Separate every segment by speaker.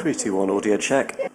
Speaker 1: 3, 2, 1, audio check.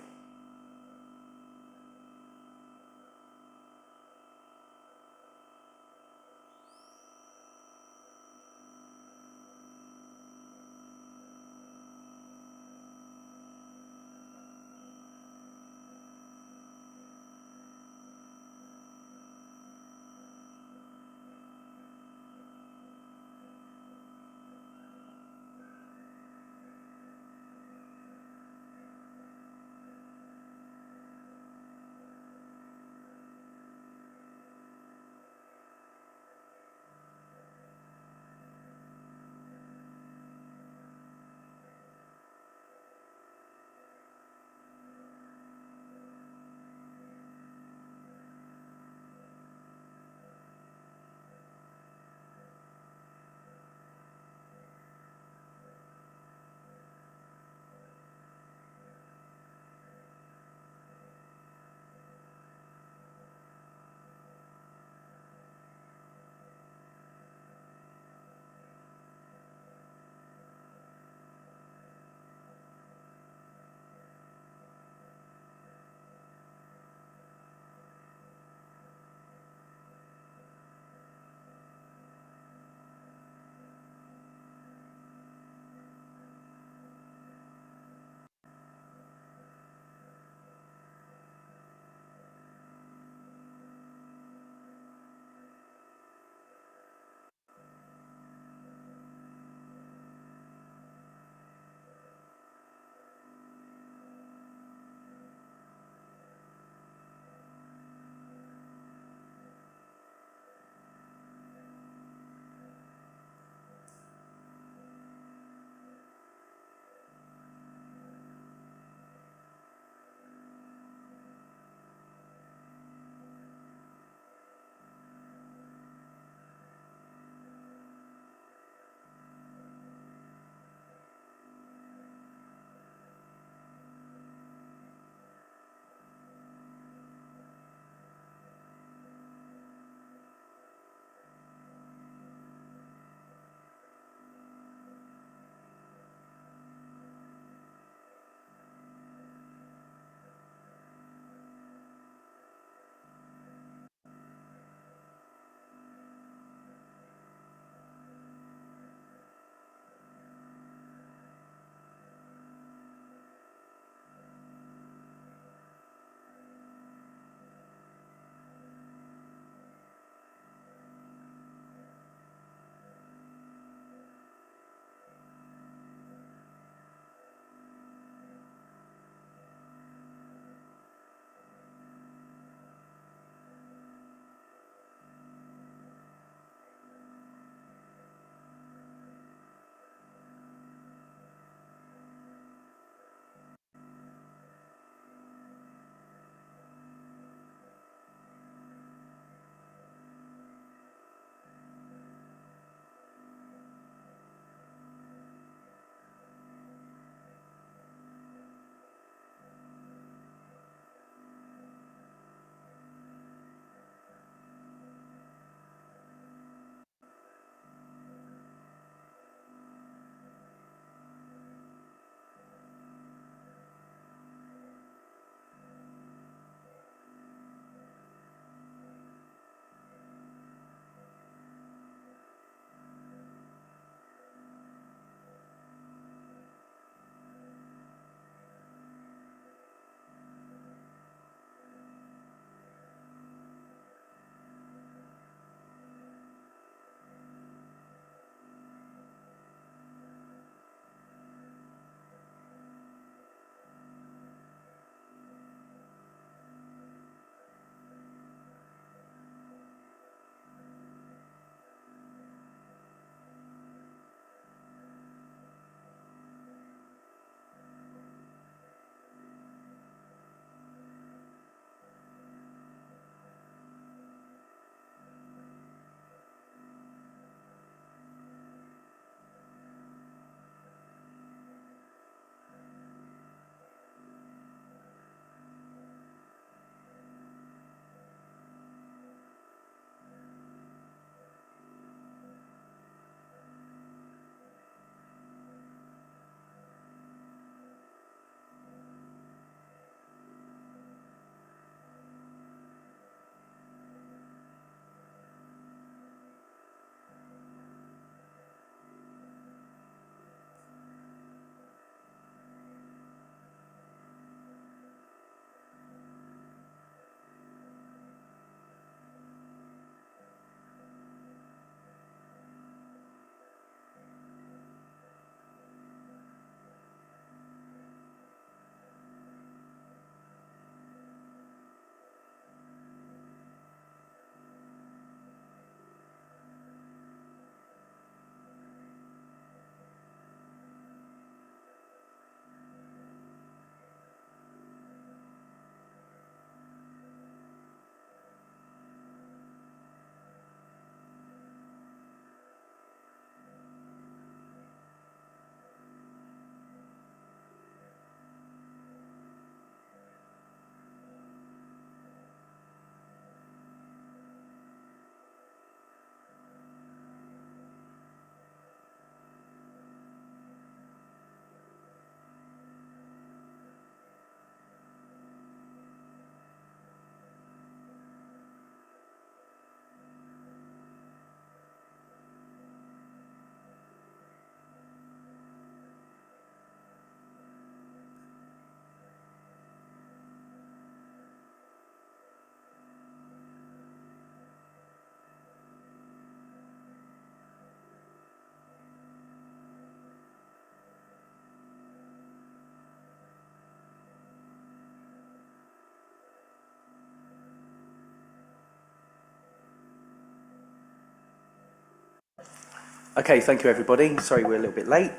Speaker 1: Okay, thank you everybody. Sorry we're a little bit late.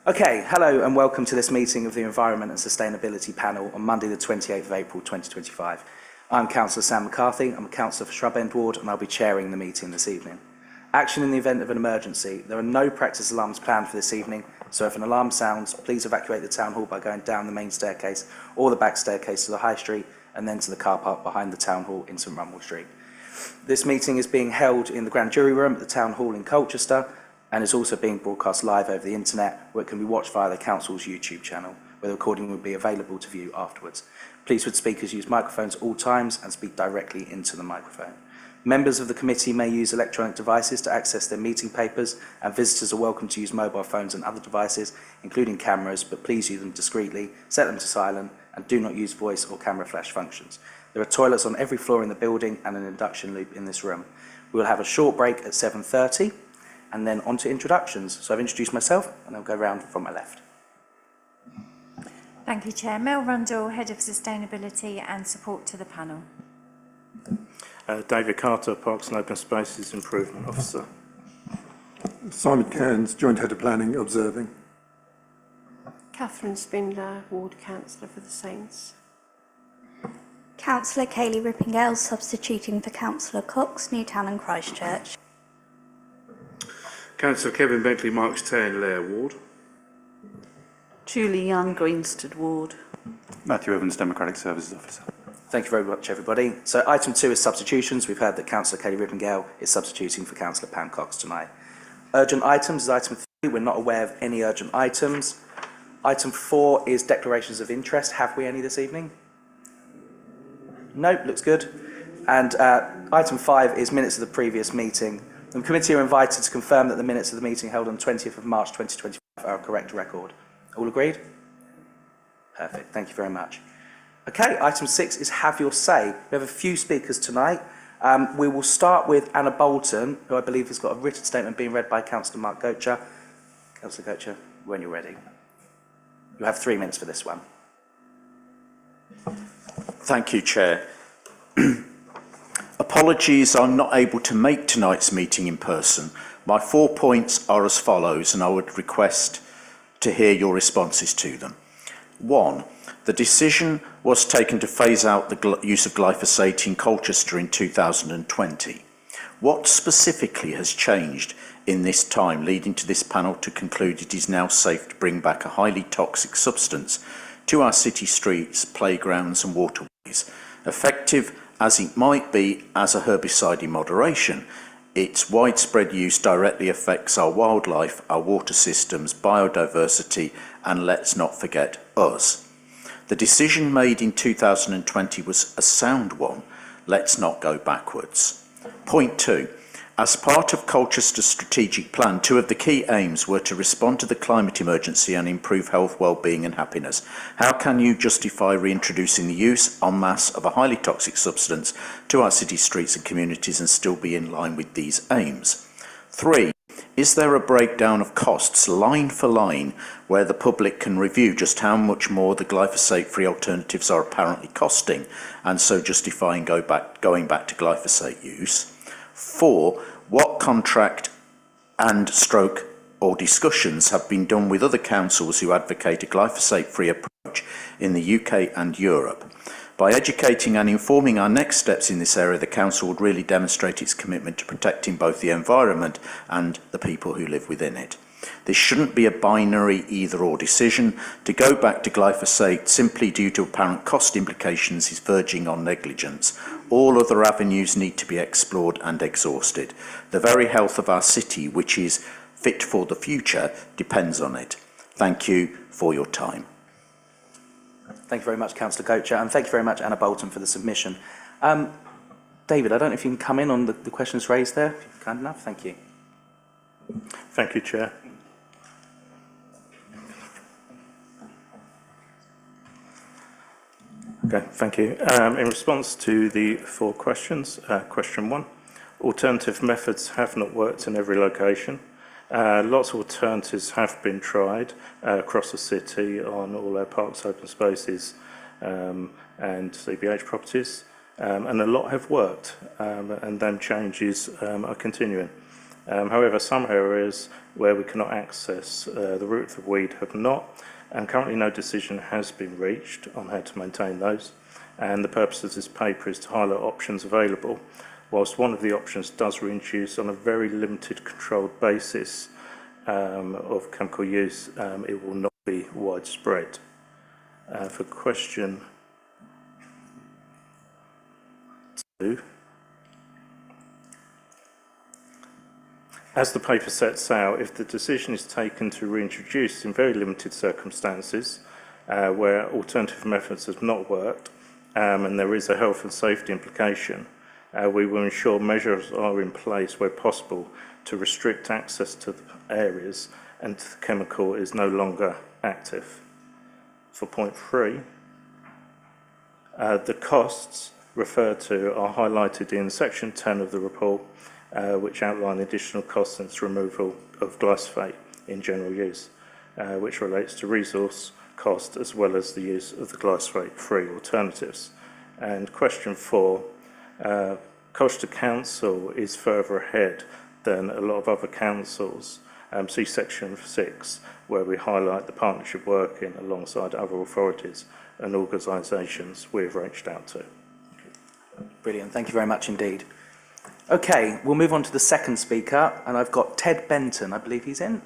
Speaker 1: Okay, hello and welcome to this meeting of the Environment and Sustainability Panel on Monday the 28th of April 2025. I'm Councillor Sam McCarthy, I'm a Councillor for Shrub End Ward and I'll be chairing the meeting this evening. Action in the event of an emergency. There are no practice alarms planned for this evening, so if an alarm sounds, please evacuate the Town Hall by going down the main staircase or the back staircase to the High Street and then to the car park behind the Town Hall in St Runwell Street. This meeting is being held in the Grand Jury Room at the Town Hall in Colchester and is also being broadcast live over the internet, where it can be watched via the Council's YouTube channel, where the recording will be available to view afterwards. Please would speakers use microphones at all times and speak directly into the microphone. Members of the committee may use electronic devices to access their meeting papers, and visitors are welcome to use mobile phones and other devices, including cameras, but please use them discreetly, set them to silent, and do not use voice or camera flash functions. There are toilets on every floor in the building and an induction loop in this room. We will have a short break at 7:30 and then on to introductions. So I've introduced myself and I'll go round from my left.
Speaker 2: Thank you, Chair. Mel Rundle, Head of Sustainability and Support to the panel.
Speaker 3: David Carter, Parks and Open Spaces Improvement Officer.
Speaker 4: Simon Cairns, Joint Head of Planning, observing.
Speaker 5: Catherine Spindler, Ward Councillor for the Saints.
Speaker 6: Councillor Kayleigh Rippingale, substituting for Councillor Cox, Newtown and Christchurch.
Speaker 7: Councillor Kevin Bentley, Marks 10, Lair Ward.
Speaker 8: Julie Young, Greenstead Ward.
Speaker 9: Matthew Evans, Democratic Services Officer.
Speaker 1: Thank you very much, everybody. So item 2 is substitutions. We've heard that Councillor Kayleigh Rippingale is substituting for Councillor Pam Cox tonight. Urgent items is item 3. We're not aware of any urgent items. Item 4 is declarations of interest. Have we any this evening? Nope, looks good. And item 5 is minutes of the previous meeting. The committee are invited to confirm that the minutes of the meeting held on 20th of March 2025 are a correct record. All agreed? Perfect, thank you very much. Okay, item 6 is have your say. We have a few speakers tonight. We will start with Anna Bolton, who I believe has got a written statement being read by Councillor Mark Gocher. Councillor Gocher, when you're ready. You have 3 minutes for this one.
Speaker 10: Thank you, Chair. Apologies, I'm not able to make tonight's meeting in person. My 4 points are as follows, and I would request to hear your responses to them. 1. The decision was taken to phase out the use of glyphosate in Colchester in 2020. What specifically has changed in this time, leading to this panel to conclude it is now safe to bring back a highly toxic substance to our city streets, playgrounds and waterways? Effective as it might be as a herbicide in moderation, its widespread use directly affects our wildlife, our water systems, biodiversity, and let's not forget us. The decision made in 2020 was a sound one. Let's not go backwards. Point 2. As part of Colchester's strategic plan, 2 of the key aims were to respond to the climate emergency and improve health, well-being and happiness. How can you justify reintroducing the use en masse of a highly toxic substance to our city streets and communities and still be in line with these aims? 3. Is there a breakdown of costs, line for line, where the public can review just how much more the glyphosate-free alternatives are apparently costing, and so justifying going back to glyphosate use? 4. What contract and stroke or discussions have been done with other councils who advocate a glyphosate-free approach in the UK and Europe? By educating and informing our next steps in this area, the council would really demonstrate its commitment to protecting both the environment and the people who live within it. This shouldn't be a binary either-or decision. To go back to glyphosate simply due to apparent cost implications is verging on negligence. All other avenues need to be explored and exhausted. The very health of our city, which is fit for the future, depends on it. Thank you for your time.
Speaker 1: Thank you very much, Councillor Gocher, and thank you very much, Anna Bolton, for the submission. David, I don't know if you can come in on the questions raised there, if you're kind enough. Thank you.
Speaker 3: Thank you, Chair. Okay, thank you. In response to the 4 questions, question 1, alternative methods have not worked in every location. Lots of alternatives have been tried across the city on all our parks, open spaces and CBH properties, and a lot have worked, and then changes are continuing. However, some areas where we cannot access the root of the weed have not, and currently no decision has been reached on how to maintain those. And the purpose of this paper is to highlight options available. Whilst one of the options does reintroduce on a very limited controlled basis of chemical use, it will not be widespread. For question 2, as the paper sets out, if the decision is taken to reintroduce in very limited circumstances where alternative methods have not worked and there is a health and safety implication, we will ensure measures are in place where possible to restrict access to the areas and the chemical is no longer active. For point 3, the costs referred to are highlighted in section 10 of the report, which outline additional costs since removal of glyphosate in general use, which relates to resource cost as well as the use of the glyphosate-free alternatives. And question 4, Colchester Council is further ahead than a lot of other councils. See section 6, where we highlight the partnership working alongside other authorities and organisations we've reached out to.
Speaker 1: Brilliant. Thank you very much indeed. Okay, we'll move on to the second speaker, and I've got Ted Benton. I believe he's in.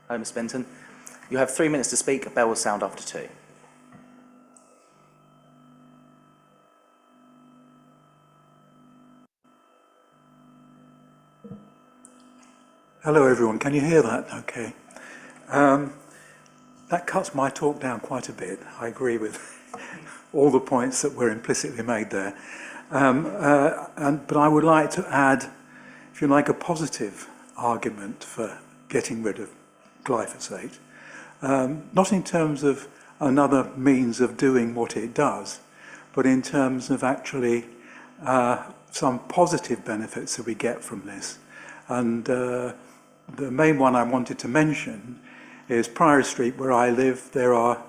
Speaker 1: Hello, Ms. Benton. You have 3 minutes to speak. A bell will sound after 2.
Speaker 8: Hello everyone, can you hear that? Okay. That cuts my talk down quite a bit. I agree with all the points that were implicitly made there. But I would like to add, if you like, a positive argument for getting rid of glyphosate. Not in terms of another means of doing what it does, but in terms of actually some positive benefits that we get from this. And the main one I wanted to mention is Priory Street, where I live. There are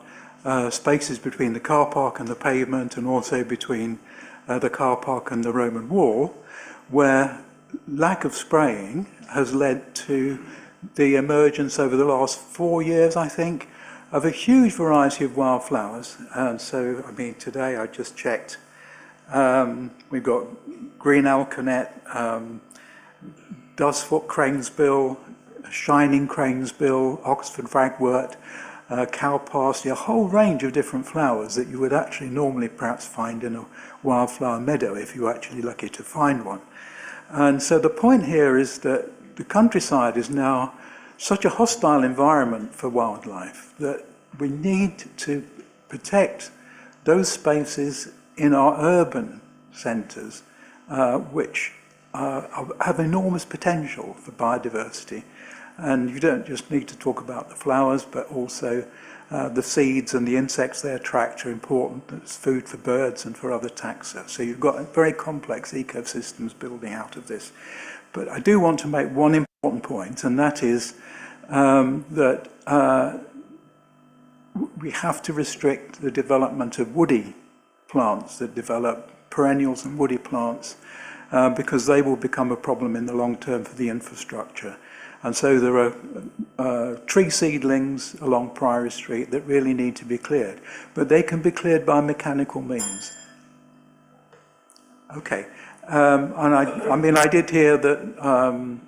Speaker 8: spaces between the car park and the pavement, and also between the car park and the Roman wall, where lack of spraying has led to the emergence over the last 4 years, I think, of a huge variety of wildflowers. And so, I mean, today I just checked. We've got green alkanet, dustfoot cranesbill, shining cranesbill, Oxford ragwort, cow parsley, a whole range of different flowers that you would actually normally perhaps find in a wildflower meadow if you're actually lucky to find one. And so the point here is that the countryside is now such a hostile environment for wildlife that we need to protect those spaces in our urban centres which have enormous potential for biodiversity. And you don't just need to talk about the flowers, but also the seeds and the insects they attract are important as food for birds and for other taxa. So you've got very complex ecosystems building out of this. But I do want to make one important point, and that is that we have to restrict the development of woody plants that develop perennials and woody plants because they will become a problem in the long term for the infrastructure. And so there are tree seedlings along Priory Street that really need to be cleared, but they can be cleared by mechanical means. Okay, and I mean, I did hear that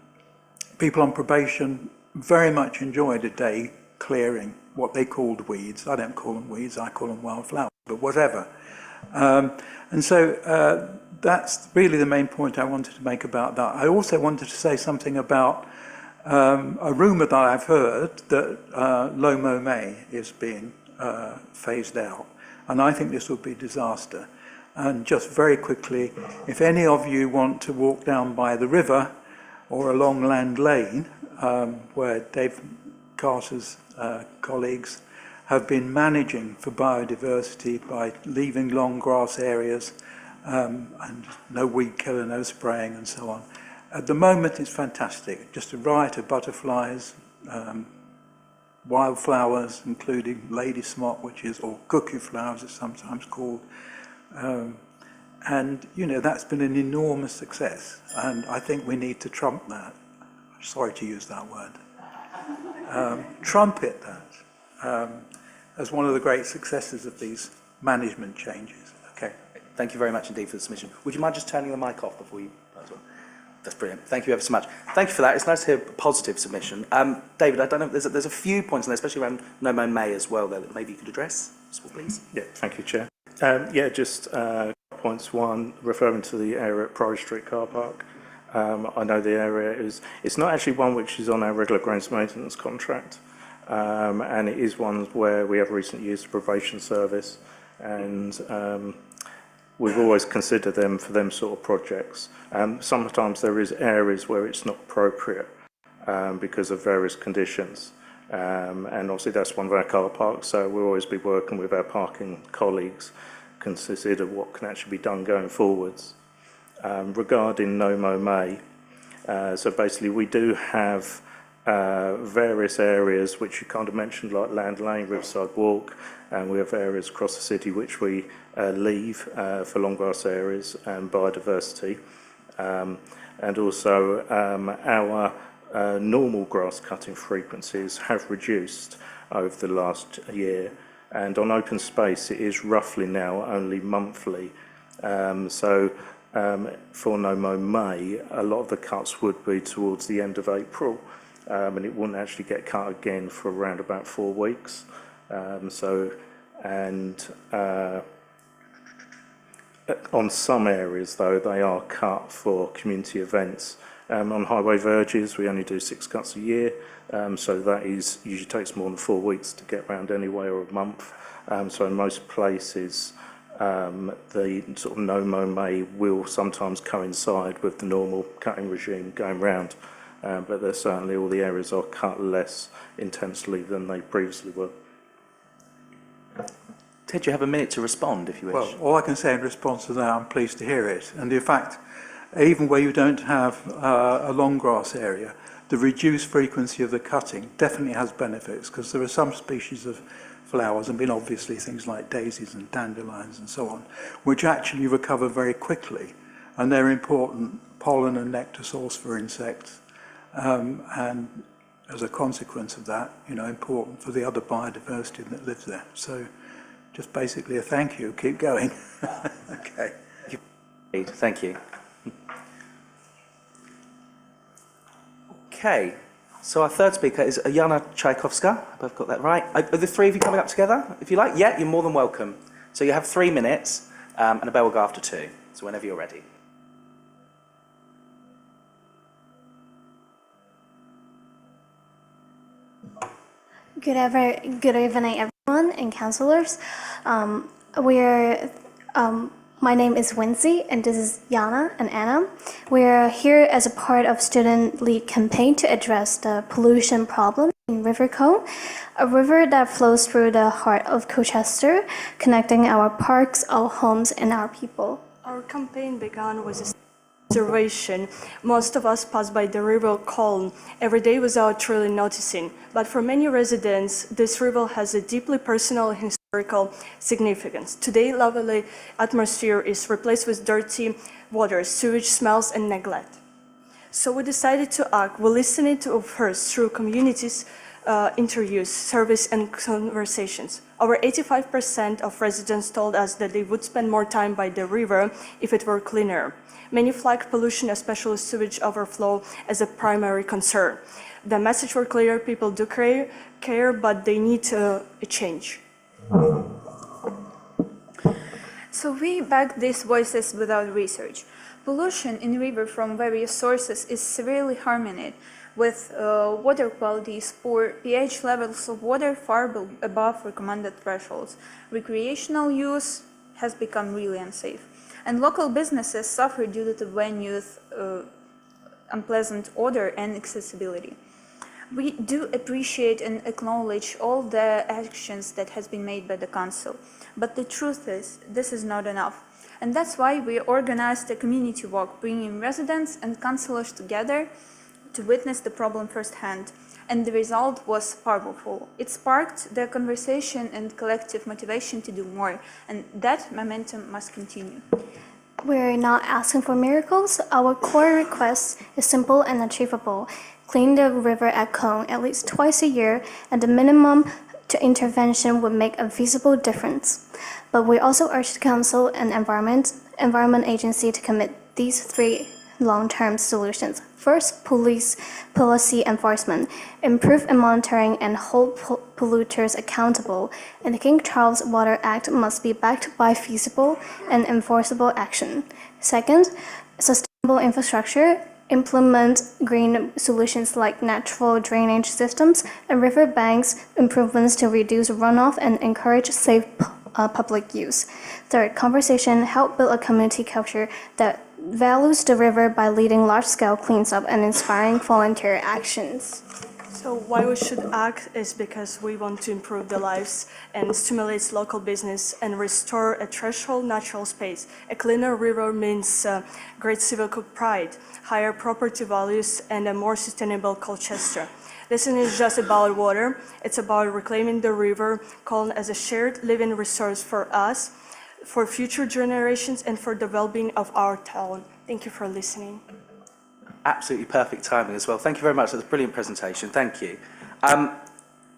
Speaker 8: people on probation very much enjoyed a day clearing what they called weeds. I don't call them weeds, I call them wildflowers, but whatever. And so that's really the main point I wanted to make about that. I also wanted to say something about a rumour that I've heard that Lomo May is being phased out, and I think this would be a disaster. And just very quickly, if any of you want to walk down by the river or along Land Lane, where Dave Carter's colleagues have been managing for biodiversity by leaving long grass areas and no weed killer, no spraying and so on. At the moment it's fantastic, just a riot of butterflies, wildflowers including lady smock, or cuckoo flowers it's sometimes called. And you know, that's been an enormous success, and I think we need to trump that. sorry to use that word, trumpet that as one of the great successes of these management changes. Okay.
Speaker 1: Thank you very much indeed for the submission. Would you mind just turning the mic off before you... That's brilliant. Thank you ever so much. Thank you for that. It's nice to hear a positive submission. David, I don't know, there's a few points in there, especially around No Mow May as well, there, that maybe you could address, please.
Speaker 3: Yeah, thank you, Chair. Just points one, referring to the area at Priory Street car park. I know the area it's not actually one which is on our regular grounds maintenance contract, and it is one where we have recently used the probation service, and we've always considered them for them sort of projects. Sometimes there is areas where it's not appropriate because of various conditions. And obviously that's one of our car parks, so we'll always be working with our parking colleagues, consider what can actually be done going forwards. Regarding No Mow May, so basically we do have various areas which you kind of mentioned, like Land Lane, Riverside Walk, and we have areas across the city which we leave for long grass areas and biodiversity. And also our normal grass cutting frequencies have reduced over the last year, and on open space it is roughly now only monthly. For No Mow May, a lot of the cuts would be towards the end of April, and it wouldn't actually get cut again for around about 4 weeks. On some areas, though, they are cut for community events. On highway verges, we only do 6 cuts a year, so that usually takes more than 4 weeks to get round anyway, or a month. So in most places, the sort of No Mow May will sometimes coincide with the normal cutting regime going round, but there's certainly all the areas are cut less intensely than they previously were.
Speaker 1: Ted, you have a minute to respond if you wish.
Speaker 8: Well, all I can say in response to that, I'm pleased to hear it. And in fact, even where you don't have a long grass area, the reduced frequency of the cutting definitely has benefits, because there are some species of flowers, I mean obviously things like daisies and dandelions and so on, which actually recover very quickly, and they're important pollen and nectar source for insects, and as a consequence of that, important for the other biodiversity that lives there. So just basically a thank you, keep going. Okay.
Speaker 1: Thank you. Okay, so our third speaker is Jana Tchaikovska. I hope I've got that right. Are the three of you coming up together, if you like? Yeah, you're more than welcome. So you have 3 minutes, and a bell will go after 2. So whenever you're ready.
Speaker 11: Good evening, everyone and councillors. My name is Wincy, and this is Jana and Anna. We're here as a part of Student Lead campaign to address the pollution problem in River Cone, a river that flows through the heart of Colchester, connecting our parks, our homes, and our people.
Speaker 12: Our campaign began with a observation. Most of us pass by the River Colne every day without really noticing, but for many residents, this river has a deeply personal and historical significance. Today, lovely atmosphere is replaced with dirty water, sewage smells, and neglect. So we decided to act. We listened to first through communities, interviews, surveys, and conversations. Over 85% of residents told us that they would spend more time by the river if it were cleaner. Many flagged pollution, especially sewage overflow, as a primary concern. The message was clear: people do care, but they need a change.
Speaker 13: So we back these voices without research. Pollution in river from various sources is severely harming it, with water quality is poor, pH levels of water far above recommended thresholds. Recreational use has become really unsafe, and local businesses suffer due to the venue's unpleasant odor and accessibility. We do appreciate and acknowledge all the actions that has been made by the council, but the truth is, this is not enough. And that's why we organized a community walk, bringing residents and councillors together to witness the problem firsthand. And the result was powerful. It sparked the conversation and collective motivation to do more, and that momentum must continue.
Speaker 11: we're not asking for miracles. Our core request is simple and achievable. Clean the river at Cone at least twice a year, and the minimum to intervention would make a visible difference. But we also urge the Council and Environment Agency to commit these 3 long-term solutions. First, policy enforcement, improve in monitoring and hold polluters accountable, and the King Charles Water Act must be backed by feasible and enforceable action. Second, sustainable infrastructure, implement green solutions like natural drainage systems and river banks improvements to reduce runoff and encourage safe public use. Third, conversation, help build a community culture that values the river by leading large-scale cleanup and inspiring volunteer actions.
Speaker 12: So why we should act is because we want to improve the lives and stimulate local business and restore a threshold natural space. A cleaner river means great civic pride, higher property values, and a more sustainable Colchester. This isn't just about water, it's about reclaiming the river, Colne as a shared living resource for us, for future generations, and for the well-being of our town. Thank you for listening.
Speaker 1: Absolutely perfect timing as well. Thank you very much. That was a brilliant presentation. Thank you.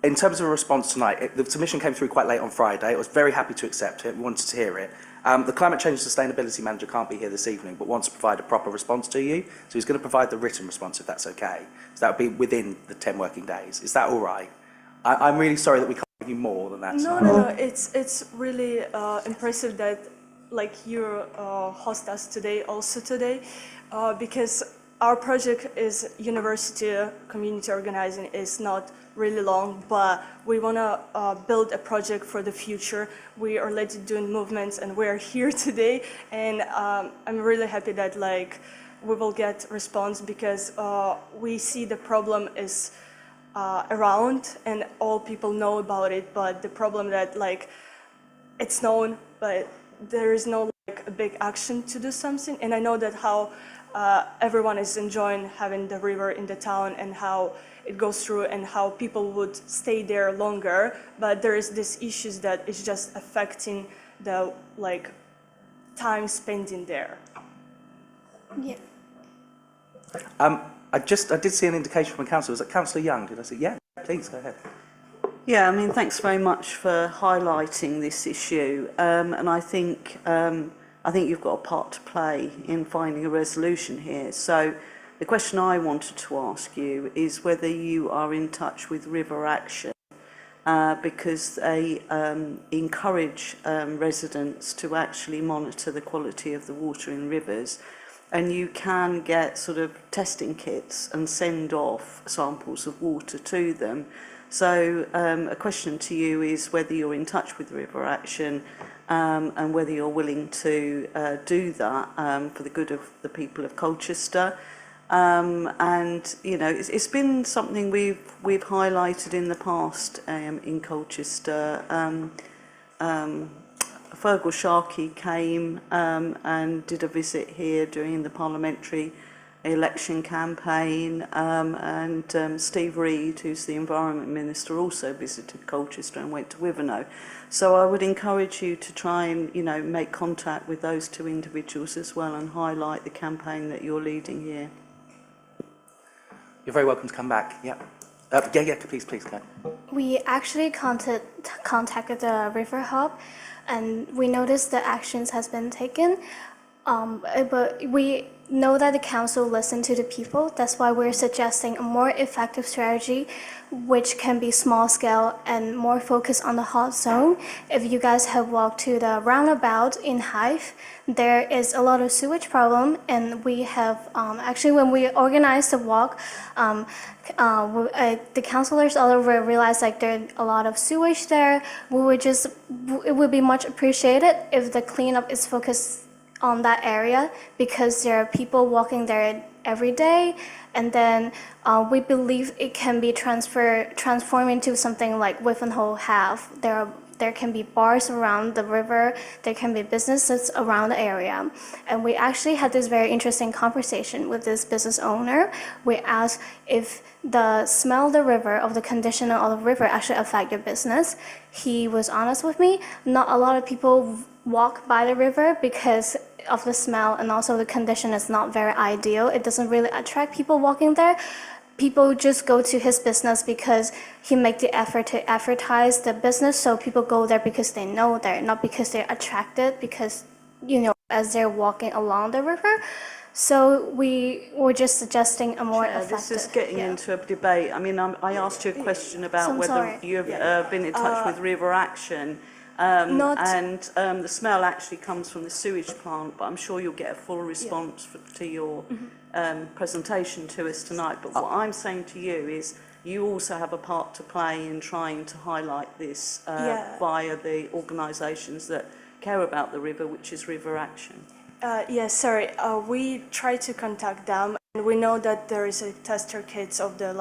Speaker 1: In terms of a response tonight, the submission came through quite late on Friday. I was very happy to accept it. We wanted to hear it. The Climate Change and Sustainability Manager can't be here this evening, but wants to provide a proper response to you. So he's going to provide the written response, if that's okay. So that would be within the 10 working days. Is that all right? I'm really sorry that we can't give you more than that tonight.
Speaker 12: No. It's really impressive that you host us today, because our project is university community organizing is not really long, but we want to build a project for the future. We are already doing movements and we're here today, and I'm really happy that we will get response, because we see the problem is around and all people know about it, but the problem that it's known, but there is no a big action to do something. And I know that how everyone is enjoying having the river in the town and how it goes through and how people would stay there longer, but there is this issues that is just affecting the time spent in there.
Speaker 11: Yeah.
Speaker 1: I did see an indication from a councillor. Was it Councillor Young? Did I say? Yeah, please go ahead.
Speaker 14: Yeah, thanks very much for highlighting this issue, and I think you've got a part to play in finding a resolution here. So the question I wanted to ask you is whether you are in touch with River Action, because they encourage residents to actually monitor the quality of the water in rivers, and you can get sort of testing kits and send off samples of water to them. So a question to you is whether you're in touch with River Action and whether you're willing to do that for the good of the people of Colchester. And it's been something we've highlighted in the past in Colchester. Fergal Sharkey came and did a visit here during the parliamentary election campaign, and Steve Reed, who's the Environment Minister, also visited Colchester and went to Wivenhoe. So I would encourage you to try and make contact with those two individuals as well and highlight the campaign that you're leading here.
Speaker 1: You're very welcome to come back. Yeah. Please go.
Speaker 11: We actually contacted the River Hub, and we noticed that actions has been taken. But we know that the council listened to the people. That's why we're suggesting a more effective strategy, which can be small scale and more focused on the hot zone. If you guys have walked to the roundabout in Hive, there is a lot of sewage problem, and we have actually, when we organized the walk, the councillors all over realized there are a lot of sewage there. It would be much appreciated if the cleanup is focused on that area, because there are people walking there every day, and then we believe it can be transformed into something like Wivenhoe have. There can be bars around the river, there can be businesses around the area. And we actually had this very interesting conversation with this business owner. We asked if the smell of the river, of the condition of the river actually affect your business. He was honest with me. Not a lot of people walk by the river because of the smell, and also the condition is not very ideal. It doesn't really attract people walking there. People just go to his business because he make the effort to advertise the business, so people go there because they know there, not because they're attracted, because, you know, as they're walking along the river. So we were just suggesting a more effective...
Speaker 14: This is getting into a debate. I mean, I asked you a question about whether you've been in touch with River Action. The smell actually comes from the sewage plant, but I'm sure you'll get a full response to your presentation to us tonight. But what I'm saying to you is you also have a part to play in trying to highlight this via the organisations that care about the river, which is River Action.
Speaker 12: We try to contact them, and we know that there is a tester kits of the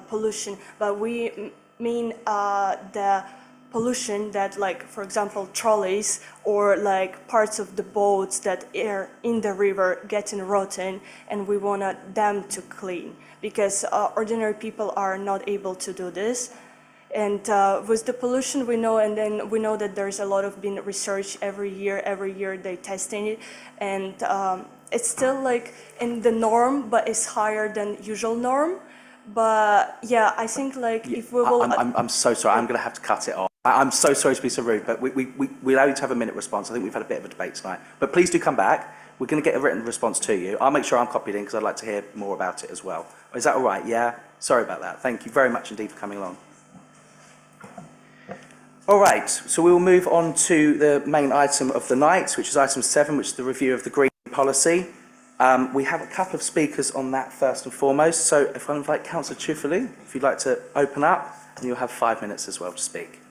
Speaker 12: pollution, but we mean the pollution that, like, for example, trolleys or like parts of the boats that are in the river getting rotten, and we want them to clean, because ordinary people are not able to do this. And with the pollution, we know, and then we know that there's a lot of been research every year they testing it, and it's still like in the norm, but it's higher than usual norm. But yeah, I think like if we will...
Speaker 1: I'm so sorry, I'm going to have to cut it off. I'm so sorry to be so rude, but we allow you to have a minute response. I think we've had a bit of a debate tonight. But please do come back. We're going to get a written response to you. I'll make sure I'm copied in because I'd like to hear more about it as well. Is that all right? Yeah? Sorry about that. Thank you very much indeed for coming along. All right, so we will move on to the main item of the night, which is item 7, which is the review of the green policy. We have a couple of speakers on that first and foremost. So if I invite Councillor Chufulu, if you'd like to open up, and you'll have 5 minutes as well to speak.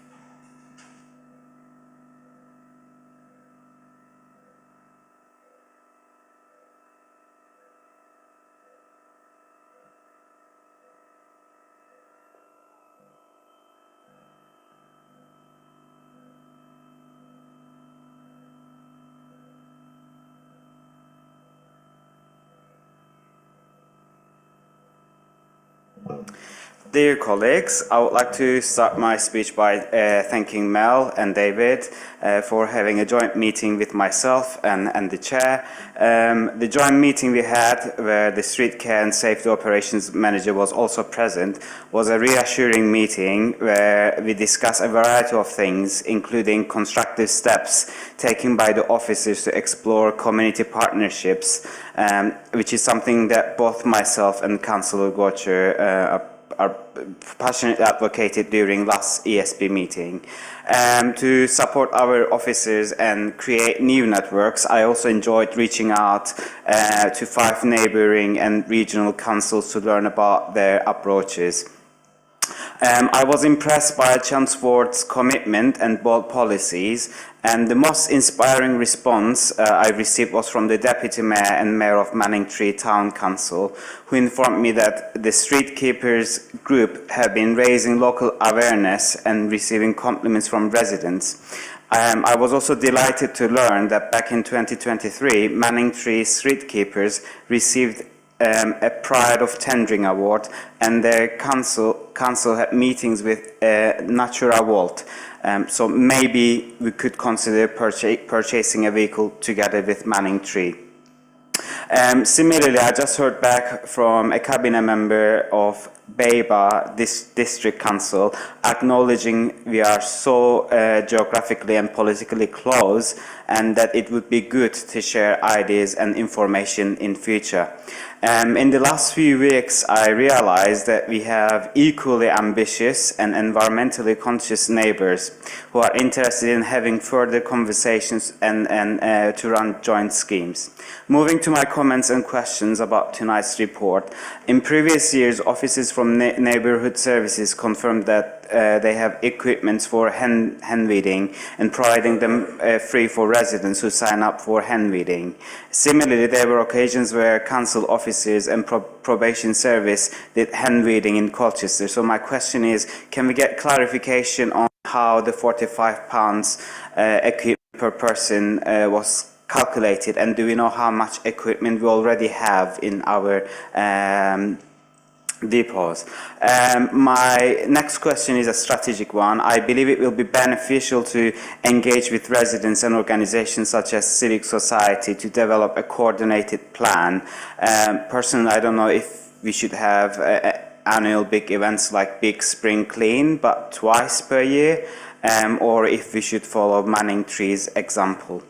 Speaker 15: Dear colleagues, I would like to start my speech by thanking Mel and David for having a joint meeting with myself and the chair. The joint meeting we had, where the Street Care and Safety Operations Manager was also present, was a reassuring meeting where we discussed a variety of things, including constructive steps taken by the officers to explore community partnerships, which is something that both myself and Councillor Gotcher are passionately advocated during last ESB meeting. To support our officers and create new networks, I also enjoyed reaching out to 5 neighbouring and regional councils to learn about their approaches. I was impressed by Chelmsford's commitment and bold policies, and the most inspiring response I received was from the Deputy Mayor and Mayor of Manningtree Town Council, who informed me that the Street Keepers group have been raising local awareness and receiving compliments from residents. I was also delighted to learn that back in 2023, Manningtree Street Keepers received a Pride of Tendering Award, and their council had meetings with Natura Vault. So maybe we could consider purchasing a vehicle together with Manningtree. Similarly, I just heard back from a cabinet member of Beba, this district council, acknowledging we are so geographically and politically close, and that it would be good to share ideas and information in future. In the last few weeks, I realized that we have equally ambitious and environmentally conscious neighbors who are interested in having further conversations and to run joint schemes. Moving to my comments and questions about tonight's report, in previous years, officers from neighborhood services confirmed that they have equipment for hand weeding and providing them free for residents who sign up for hand weeding. Similarly, there were occasions where council officers and probation service did hand weeding in Colchester. So my question is, can we get clarification on how the £45 equipment per person was calculated, and do we know how much equipment we already have in our depots. My next question is a strategic one. I believe it will be beneficial to engage with residents and organizations such as civic society to develop a coordinated plan. Personally, I don't know if we should have annual big events like Big Spring Clean, but twice per year, or if we should follow Manning Tree's example.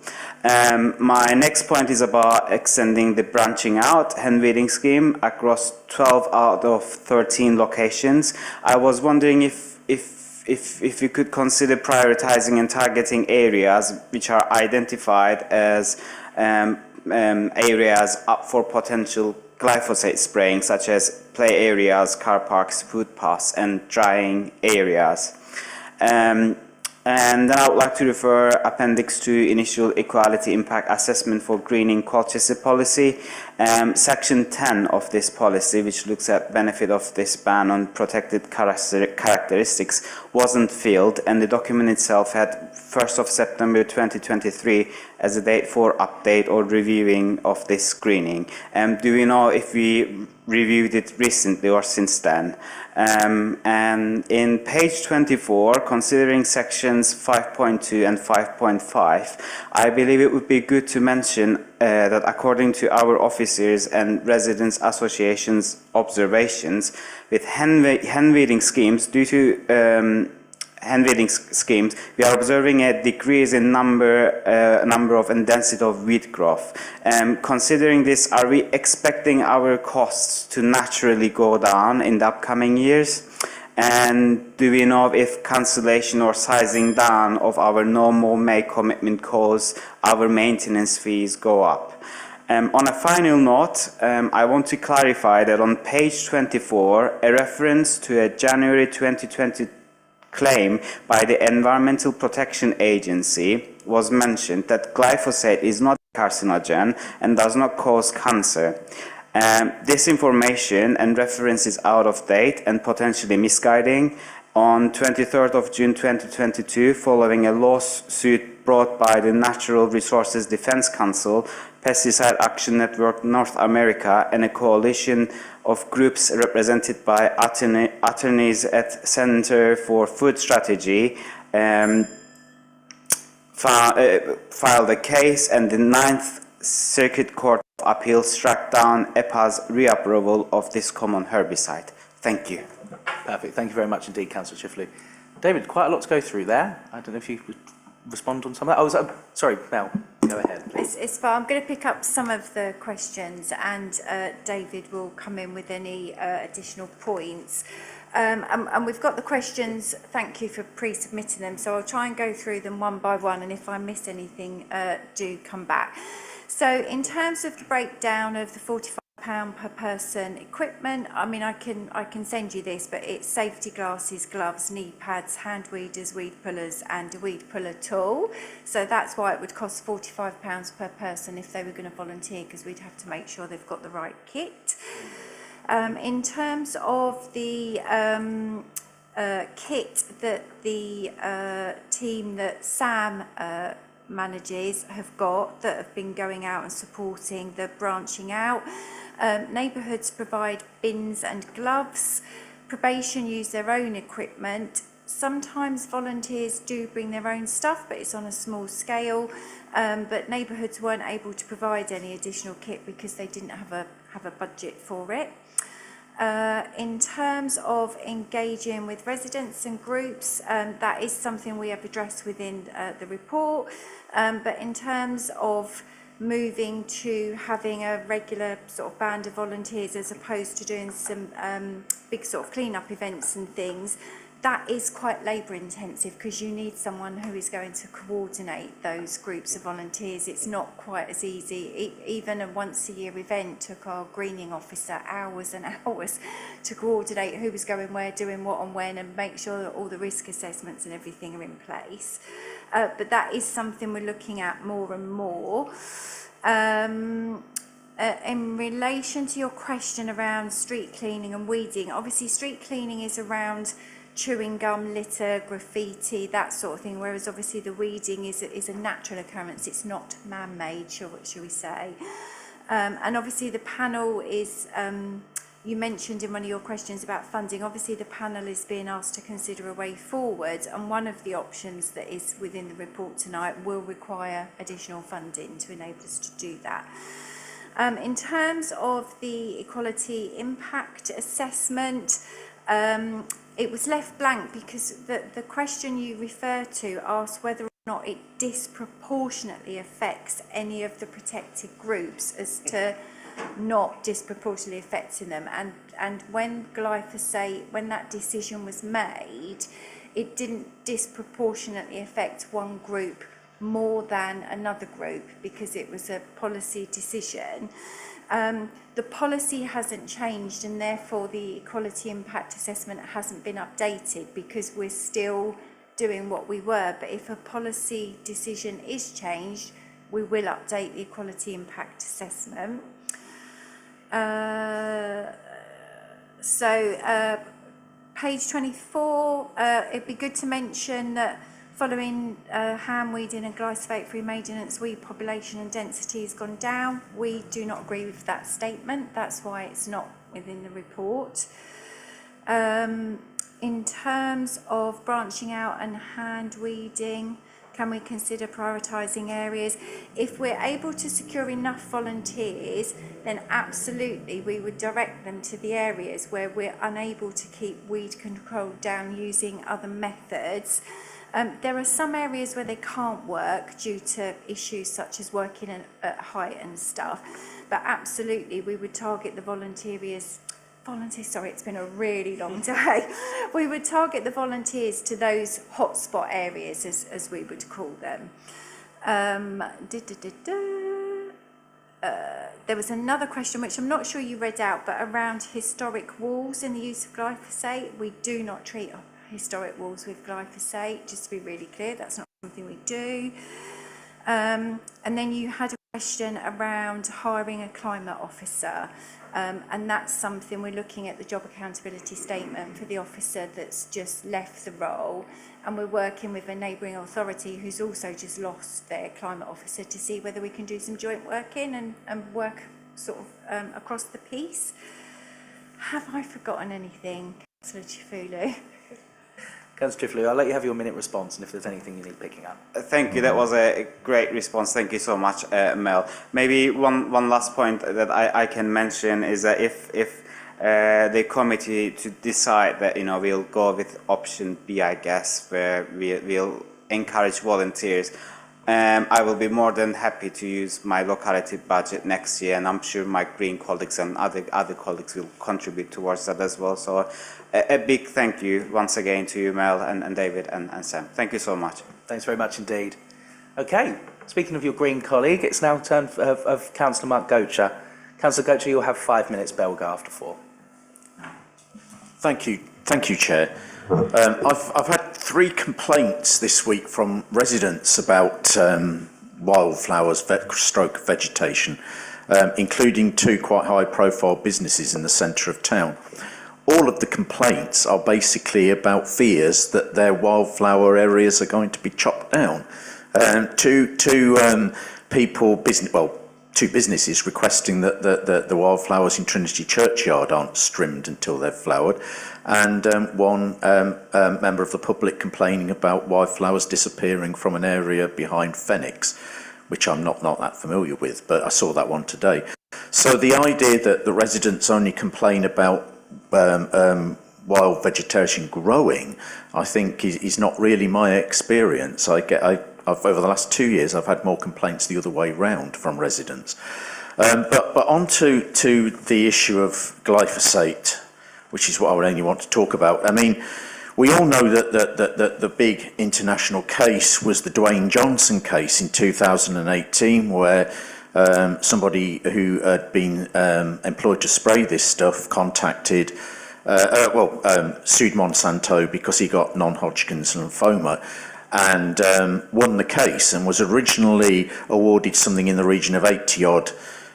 Speaker 15: My next point is about extending the branching out hand weeding scheme across 12 out of 13 locations. I was wondering if you could consider prioritizing and targeting areas which are identified as areas up for potential glyphosate spraying, such as play areas, car parks, footpaths, and drying areas. And then I would like to refer Appendix 2 Initial Equality Impact Assessment for Greening Colchester Policy. Section 10 of this policy, which looks at benefit of this ban on protected characteristics, wasn't filled, and the document itself had 1st of September 2023 as a date for update or reviewing of this screening. Do we know if we reviewed it recently or since then? And in page 24, considering sections 5.2 and 5.5, I believe it would be good to mention that according to our officers and residents associations observations, with hand weeding schemes, due to hand weeding schemes, we are observing a decrease in number of and density of weed growth. Considering this, are we expecting our costs to naturally go down in the upcoming years? And do we know if cancellation or sizing down of our no more May commitment cause our maintenance fees go up? On a final note, I want to clarify that on page 24, a reference to a January 2020 claim by the Environmental Protection Agency was mentioned that glyphosate is not carcinogen and does not cause cancer. This information and reference is out of date and potentially misguiding. On 23rd of June 2022, following a lawsuit brought by the Natural Resources Defense Council, Pesticide Action Network North America, and a coalition of groups represented by attorneys at Center for Food Strategy, filed a case, and the Ninth Circuit Court of Appeal struck down EPA's reapproval of this common herbicide. Thank you.
Speaker 1: Perfect. Thank you very much indeed, Councillor Chifley. David, quite a lot to go through there. I don't know if you could respond on some of that. Sorry, Mel, go ahead, please.
Speaker 2: It's fine. I'm going to pick up some of the questions, and David will come in with any additional points. And we've got the questions. Thank you for pre-submitting them. So I'll try and go through them one by one, and if I miss anything, do come back. So in terms of the breakdown of the £45 per person equipment, I mean, I can send you this, but it's safety glasses, gloves, knee pads, hand weeders, weed pullers, and a weed puller tool. So that's why it would cost £45 per person if they were going to volunteer, because we'd have to make sure they've got the right kit. In terms of the kit that the team that Sam manages have got, that have been going out and supporting the branching out. Neighbourhoods provide bins and gloves. Probation use their own equipment. Sometimes volunteers do bring their own stuff, but it's on a small scale. But neighbourhoods weren't able to provide any additional kit because they didn't have a budget for it. In terms of engaging with residents and groups, that is something we have addressed within the report. But in terms of moving to having a regular sort of band of volunteers as opposed to doing some big sort of clean-up events and things, that is quite labour intensive because you need someone who is going to coordinate those groups of volunteers. It's not quite as easy. Even a once a year event took our greening officer hours and hours to coordinate who was going where, doing what and when, and make sure that all the risk assessments and everything are in place. But that is something we're looking at more and more. In relation to your question around street cleaning and weeding, obviously street cleaning is around chewing gum, litter, graffiti, that sort of thing, whereas obviously the weeding is a natural occurrence. It's not man-made, shall we say. And obviously the panel is you mentioned in one of your questions about funding, obviously the panel is being asked to consider a way forward, and one of the options that is within the report tonight will require additional funding to enable us to do that. In terms of the equality impact assessment, it was left blank because the question you refer to asks whether or not it disproportionately affects any of the protected groups as to not disproportionately affecting them. And when glyphosate, when that decision was made, it didn't disproportionately affect one group more than another group because it was a policy decision. The policy hasn't changed, and therefore the equality impact assessment hasn't been updated because we're still doing what we were. But if a policy decision is changed, we will update the equality impact assessment. Page 24, it'd be good to mention that following ham weeding and glyphosate-free maintenance, weed population and density has gone down. We do not agree with that statement. That's why it's not within the report. In terms of branching out and hand weeding, can we consider prioritising areas? If we're able to secure enough volunteers, then absolutely we would direct them to the areas where we're unable to keep weed control down using other methods. There are some areas where they can't work due to issues such as working at height and stuff, but absolutely we would target the volunteers, sorry, it's been a really long day. We would target the volunteers to those hotspot areas, as we would call them. There was another question, which I'm not sure you read out, but around historic walls and the use of glyphosate. We do not treat historic walls with glyphosate, just to be really clear, that's not something we do. And then you had a question around hiring a climate officer, and that's something we're looking at the job accountability statement for the officer that's just left the role, and we're working with a neighbouring authority who's also just lost their climate officer to see whether we can do some joint working and work sort of across the piece. Have I forgotten anything, Councillor Chifulu?
Speaker 1: Councillor Chifulu, I'll let you have your minute response, and if there's anything you need picking up.
Speaker 15: Thank you. That was a great response. Thank you so much, Mel. Maybe one last point that I can mention is that if the committee to decide that we'll go with option B, I guess, where we'll encourage volunteers. I will be more than happy to use my locality budget next year, and I'm sure my Green colleagues and other colleagues will contribute towards that as well. So a big thank you once again to you, Mel, and David and Sam. Thank you so much.
Speaker 1: Thanks very much indeed. Okay, speaking of your Green colleague, it's now turn of Councillor Mark Gocher. Councillor Gocher, you'll have 5 minutes, bell go after 4.
Speaker 10: Thank you, Chair. I've had 3 complaints this week from residents about wildflowers stroke vegetation, including 2 quite high-profile businesses in the centre of town. All of the complaints are basically about fears that their wildflower areas are going to be chopped down. Two businesses requesting that the wildflowers in Trinity Churchyard aren't trimmed until they've flowered, and one member of the public complaining about wildflowers disappearing from an area behind Phoenix, which I'm not that familiar with, but I saw that one today. So the idea that the residents only complain about wild vegetation growing, I think is not really my experience. I've over the last 2 years, I've had more complaints the other way round from residents. But on to the issue of glyphosate, which is what I would only want to talk about. I mean, we all know that the big international case was the Dwayne Johnson case in 2018, where somebody who had been employed to spray this stuff sued Monsanto because he got non-Hodgkin's lymphoma, and won the case, and was originally awarded something in the region of $80-odd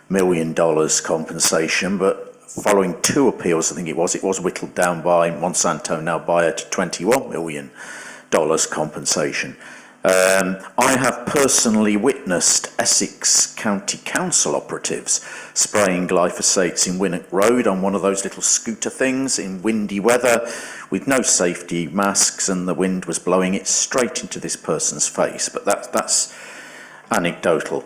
Speaker 10: million compensation, but following 2 appeals, I think it was whittled down by Monsanto, now Bayer, to $21 million compensation. I have personally witnessed Essex County Council operatives spraying glyphosates in Winnock Road on one of those little scooter things in windy weather with no safety masks, and the wind was blowing it straight into this person's face. But that's anecdotal.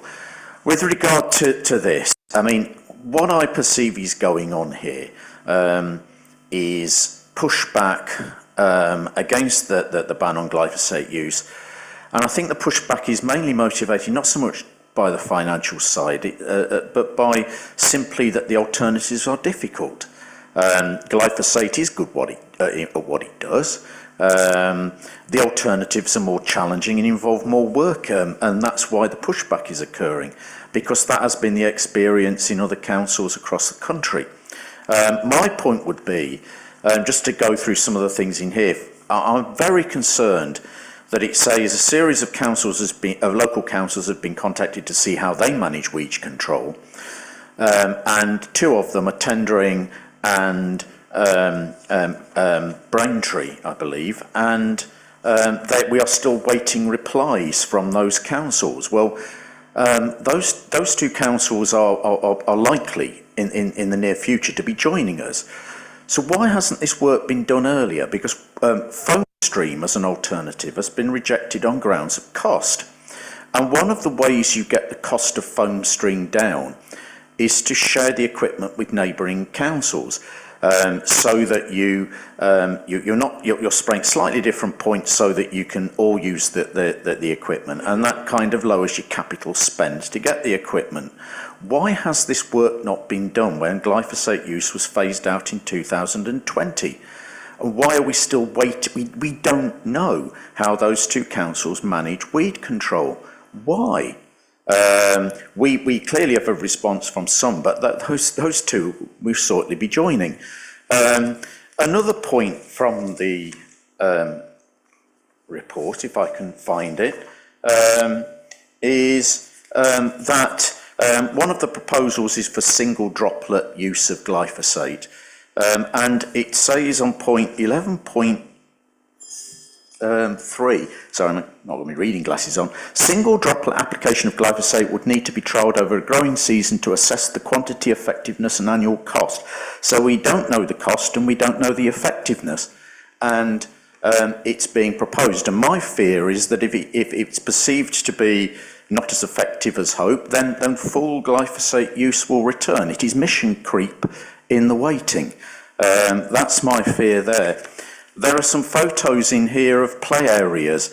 Speaker 10: With regard to this, I mean, what I perceive is going on here is pushback against the ban on glyphosate use. And I think the pushback is mainly motivated not so much by the financial side, but by simply that the alternatives are difficult. Glyphosate is good at what it does. The alternatives are more challenging and involve more work, and that's why the pushback is occurring, because that has been the experience in other councils across the country. My point would be, just to go through some of the things in here, I'm very concerned that it says a series of local councils have been contacted to see how they manage weed control, and 2 of them are Tendring and Braintree, I believe, and we are still waiting replies from those councils. Well, those 2 councils are likely in the near future to be joining us. So why hasn't this work been done earlier? Because foam stream as an alternative has been rejected on grounds of cost. And one of the ways you get the cost of foam stream down is to share the equipment with neighbouring councils, so that you're spraying slightly different points so that you can all use the equipment, and that kind of lowers your capital spend to get the equipment. Why has this work not been done when glyphosate use was phased out in 2020? And why are we still waiting? We don't know how those 2 councils manage weed control. Why? We clearly have a response from some, but those 2 we'll shortly be joining. Another point from the report, if I can find it, is that one of the proposals is for single droplet use of glyphosate, and it says on point 11.3, sorry, I'm not got my reading glasses on, single droplet application of glyphosate would need to be trialled over a growing season to assess the quantity, effectiveness and annual cost. So we don't know the cost and we don't know the effectiveness, and it's being proposed. And my fear is that if it's perceived to be not as effective as hoped, then full glyphosate use will return. It is mission creep in the waiting. That's my fear there. There are some photos in here of play areas.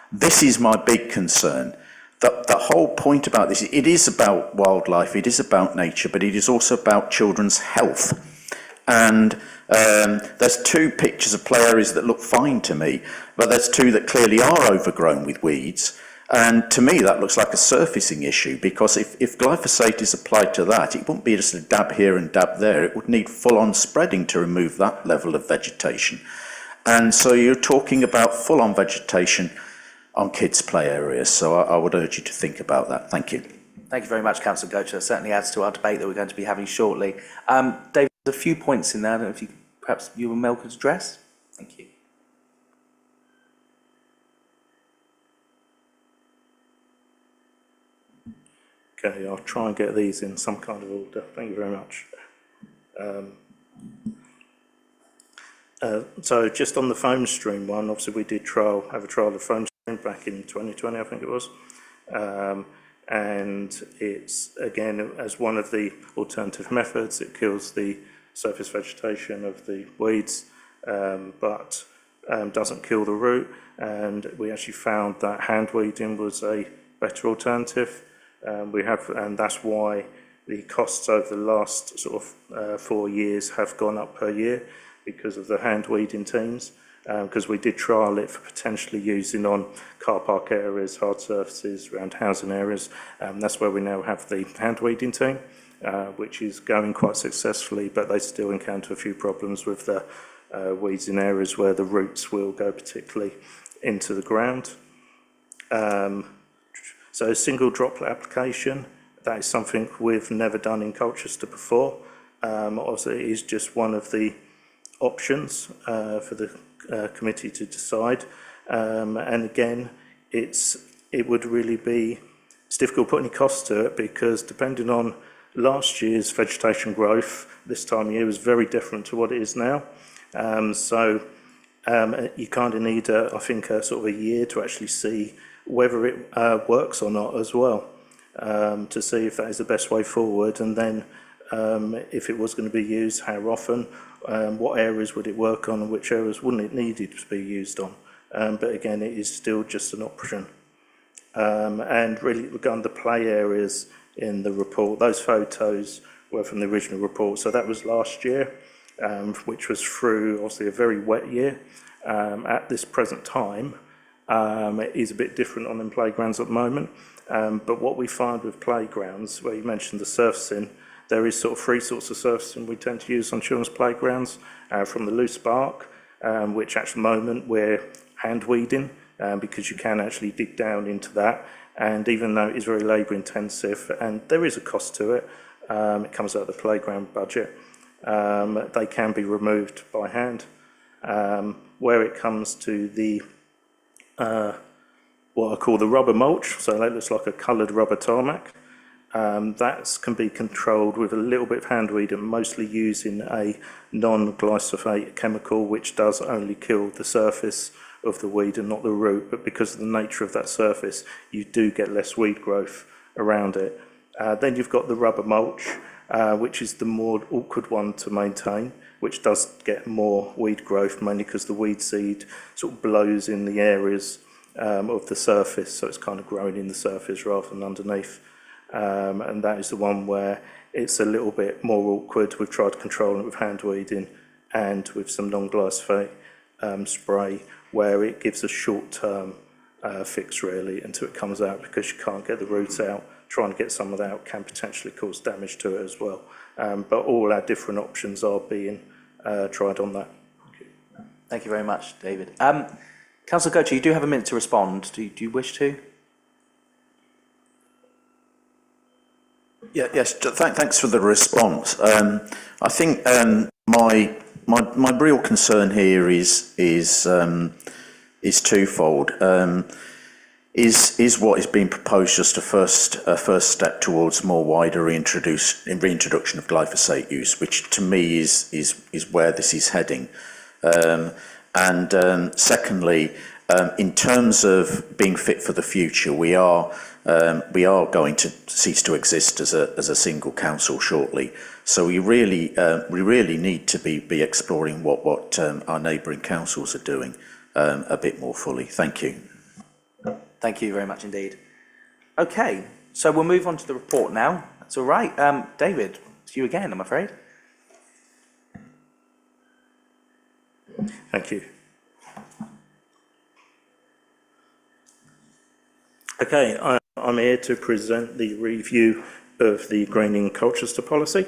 Speaker 10: This is my big concern. The whole point about this, it is about wildlife, it is about nature, but it is also about children's health. And there's 2 pictures of play areas that look fine to me, but there's 2 that clearly are overgrown with weeds. And to me, that looks like a surfacing issue, because if glyphosate is applied to that, it wouldn't be just a dab here and dab there. It would need full-on spreading to remove that level of vegetation. And so you're talking about full-on vegetation on kids' play areas. So I would urge you to think about that. Thank you.
Speaker 1: Thank you very much, Councillor Gocher. That certainly adds to our debate that we're going to be having shortly. David, there's a few points in there. I don't know if perhaps you and Mel could address. Thank you.
Speaker 3: Okay, I'll try and get these in some kind of order. Thank you very much. So just on the foam stream one, obviously we did have a trial of foam stream back in 2020, I think it was. And it's, again, as one of the alternative methods, it kills the surface vegetation of the weeds, but doesn't kill the root. And we actually found that hand weeding was a better alternative. And that's why the costs over the last sort of 4 years have gone up per year, because of the hand weeding teams, because we did trial it for potentially using on car park areas, hard surfaces, around housing areas. That's where we now have the hand weeding team, which is going quite successfully, but they still encounter a few problems with the weeds in areas where the roots will go particularly into the ground. So single droplet application, that is something we've never done in Colchester before. Also, it is just one of the options for the committee to decide. And again, it would really be, it's difficult to put any cost to it because depending on last year's vegetation growth, this time of year was very different to what it is now. You kind of need, I think, a sort of a year to actually see whether it works or not as well, to see if that is the best way forward, and then if it was going to be used, how often, what areas would it work on, and which areas wouldn't it need it to be used on. But again, it is still just an option. And really, regarding the play areas in the report, those photos were from the original report. So that was last year, which was through obviously a very wet year. At this present time, it is a bit different on them playgrounds at the moment. But what we find with playgrounds, where you mentioned the surfacing, there is sort of three sorts of surfacing we tend to use on children's playgrounds, from the loose bark, which at the moment we're hand weeding, because you can actually dig down into that. And even though it is very labour intensive and there is a cost to it, it comes out of the playground budget, they can be removed by hand. Where it comes to the what I call the rubber mulch, so that looks like a coloured rubber tarmac, that can be controlled with a little bit of hand weed and mostly using a non-glyphosate chemical, which does only kill the surface of the weed and not the root, but because of the nature of that surface you do get less weed growth around it. Then you've got the rubber mulch, which is the more awkward one to maintain, which does get more weed growth, mainly because the weed seed sort of blows in the areas of the surface, so it's kind of growing in the surface rather than underneath. And that is the one where it's a little bit more awkward. We've tried to control it with hand weeding and with some non-glyphosate spray, where it gives a short-term fix really until it comes out, because you can't get the roots out. Trying to get some of that out can potentially cause damage to it as well. But all our different options are being tried on that.
Speaker 1: Thank you very much, David. Councillor Gocher, you do have a minute to respond. Do you wish to?
Speaker 10: Yes. Thanks for the response. I think my real concern here is twofold. Is what is being proposed just a first step towards more wider reintroduction of glyphosate use, which to me is where this is heading. Secondly, in terms of being fit for the future, we are going to cease to exist as a single council shortly. So we really need to be exploring what our neighbouring councils are doing a bit more fully. Thank you.
Speaker 1: Thank you very much indeed. Okay, so we'll move on to the report now. That's all right. David, it's you again, I'm afraid.
Speaker 3: Thank you. Okay, I'm here to present the review of the Greening Colchester policy.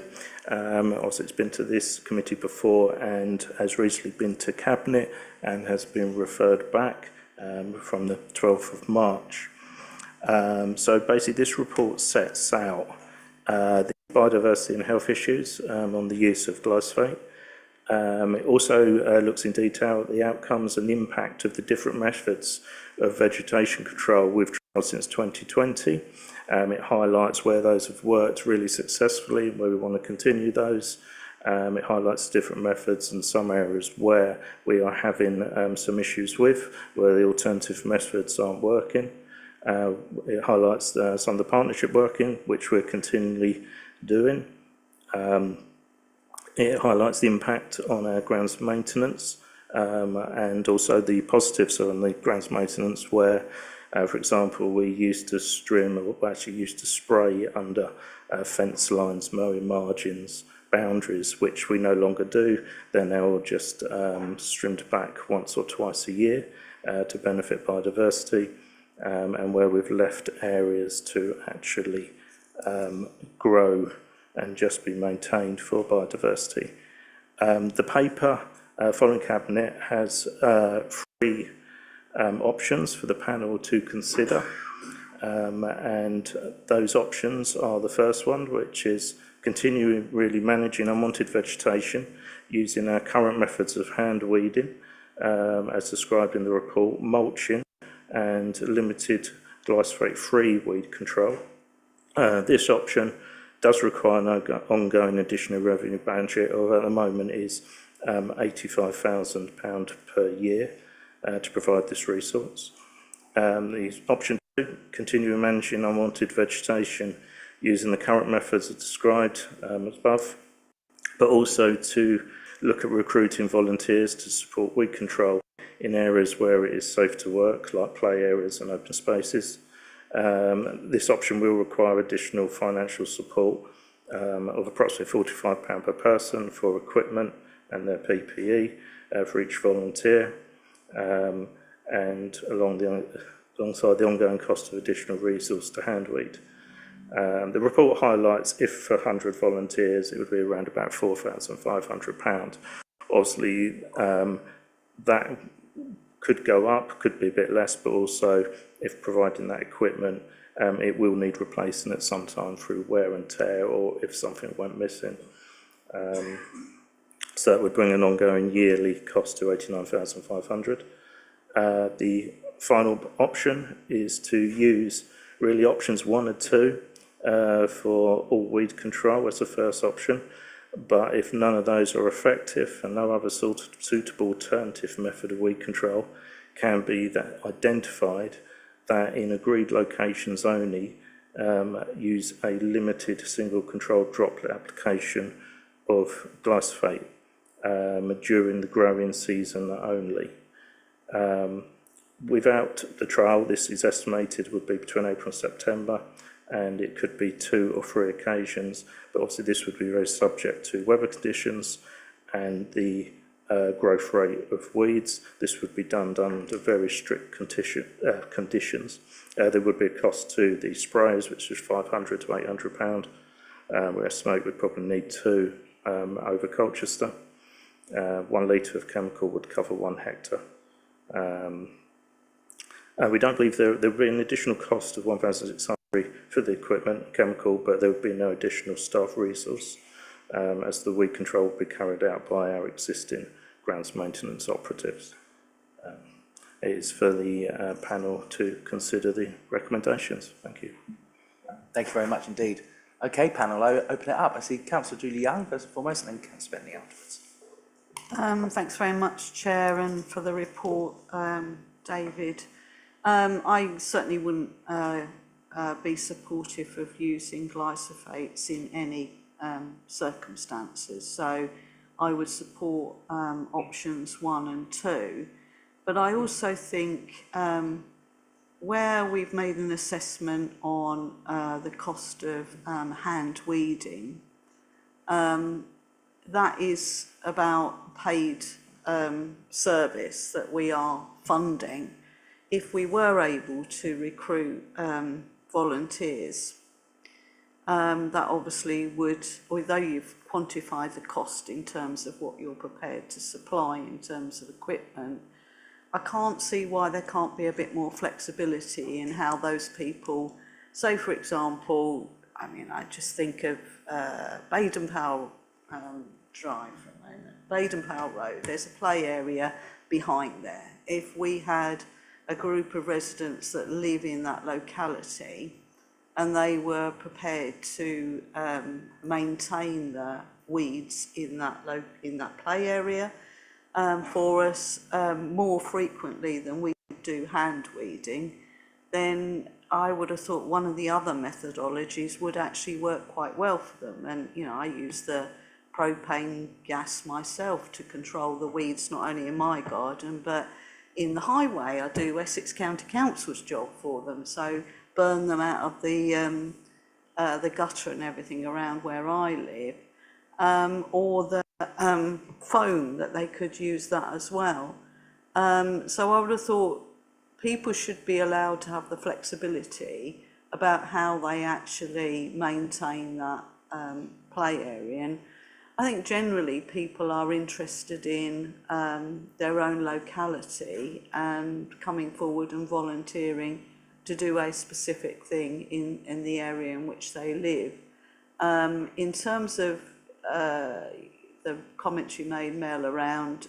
Speaker 3: Also, it's been to this committee before and has recently been to Cabinet and has been referred back from the 12th of March. So basically this report sets out the biodiversity and health issues on the use of glyphosate. It also looks in detail at the outcomes and impact of the different methods of vegetation control we've trialled since 2020. It highlights where those have worked really successfully and where we want to continue those. It highlights different methods and some areas where we are having some issues with, where the alternative methods aren't working. It highlights some of the partnership working, which we're continually doing. It highlights the impact on our grounds maintenance and also the positives on the grounds maintenance where, for example, we used to strim, or actually used to spray under fence lines, mowing margins, boundaries, which we no longer do. They're now just strimmed back once or twice a year to benefit biodiversity, and where we've left areas to actually grow and just be maintained for biodiversity. The paper following Cabinet has three options for the panel to consider, and those options are the first one, which is continuing really managing unwanted vegetation using our current methods of hand weeding, as described in the report, mulching, and limited glyphosate-free weed control. This option does require no ongoing additional revenue budget, or at the moment is £85,000 per year to provide this resource. The option 2, continue managing unwanted vegetation using the current methods as described above, but also to look at recruiting volunteers to support weed control in areas where it is safe to work, like play areas and open spaces. This option will require additional financial support of approximately £45 per person for equipment and their PPE for each volunteer, and alongside the ongoing cost of additional resource to hand weed. The report highlights if for 100 volunteers it would be around about £4,500. Obviously that could go up, could be a bit less, but also if providing that equipment it will need replacing at some time through wear and tear, or if something went missing. So that would bring an ongoing yearly cost to £89,500. The final option is to use really options 1 and 2 for all weed control as the first option, but if none of those are effective and no other suitable alternative method of weed control can be identified, that in agreed locations only use a limited single controlled droplet application of glyphosate during the growing season only. Without the trial, this is estimated would be between April and September, and it could be 2 or 3 occasions, but obviously this would be very subject to weather conditions and the growth rate of weeds. This would be done under very strict conditions. There would be a cost to the sprayers, which is £500 to £800. We estimate we'd probably need 2 over Colchester. 1 litre of chemical would cover 1 hectare. We don't believe there would be an additional cost of £1,600 for the equipment, chemical, but there would be no additional staff resource, as the weed control would be carried out by our existing grounds maintenance operatives. It is for the panel to consider the recommendations. Thank you.
Speaker 1: Thank you very much indeed. Okay, panel, I'll open it up. I see Councillor Julie Young first and foremost, and then Councillor Bentley afterwards.
Speaker 14: Thanks very much, Chair, and for the report, David. I certainly wouldn't be supportive of using glyphosates in any circumstances, so I would support options 1 and 2. But I also think where we've made an assessment on the cost of hand weeding, that is about paid service that we are funding. If we were able to recruit volunteers, that obviously would, although you've quantified the cost in terms of what you're prepared to supply in terms of equipment, I can't see why there can't be a bit more flexibility in how those people, so for example, I mean, I just think of Baden-Powell Drive for a moment, Baden-Powell Road, there's a play area behind there. If we had a group of residents that live in that locality and they were prepared to maintain the weeds in that play area for us more frequently than we do hand weeding, then I would have thought one of the other methodologies would actually work quite well for them. And you know, I use the propane gas myself to control the weeds not only in my garden but in the highway. I do Essex County Council's job for them, so burn them out of the gutter and everything around where I live, or the foam that they could use that as well. So I would have thought people should be allowed to have the flexibility about how they actually maintain that play area. And I think generally people are interested in their own locality and coming forward and volunteering to do a specific thing in the area in which they live. In terms of the comments you made, Mel, around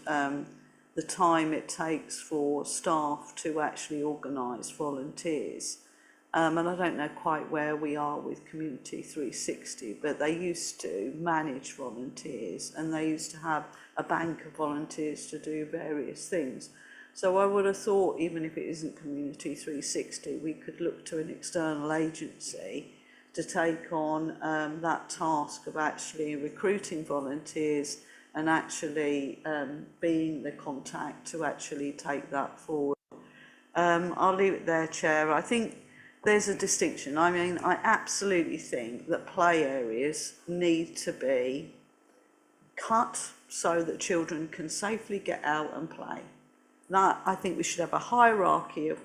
Speaker 14: the time it takes for staff to actually organise volunteers. And I don't know quite where we are with Community 360, but they used to manage volunteers and they used to have a bank of volunteers to do various things. So I would have thought, even if it isn't Community 360, we could look to an external agency to take on that task of actually recruiting volunteers and actually being the contact to actually take that forward. I'll leave it there, Chair. I think there's a distinction. I mean, I absolutely think that play areas need to be cut so that children can safely get out and play. That, I think we should have a hierarchy of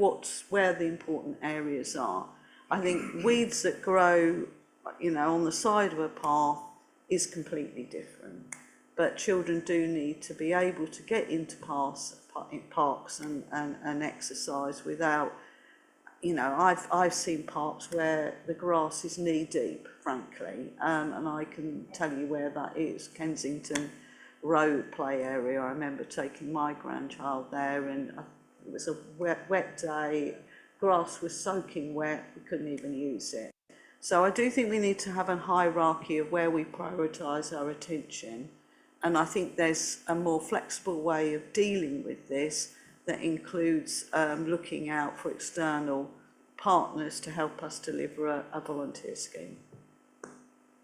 Speaker 14: where the important areas are. I think weeds that grow, you know, on the side of a path is completely different. But children do need to be able to get into parks and exercise without, you know, I've seen parks where the grass is knee deep, frankly, and I can tell you where that is. Kensington Road play area. I remember taking my grandchild there, and it was a wet day. Grass was soaking wet. We couldn't even use it. So I do think we need to have a hierarchy of where we prioritise our attention. And I think there's a more flexible way of dealing with this that includes looking out for external partners to help us deliver a volunteer scheme.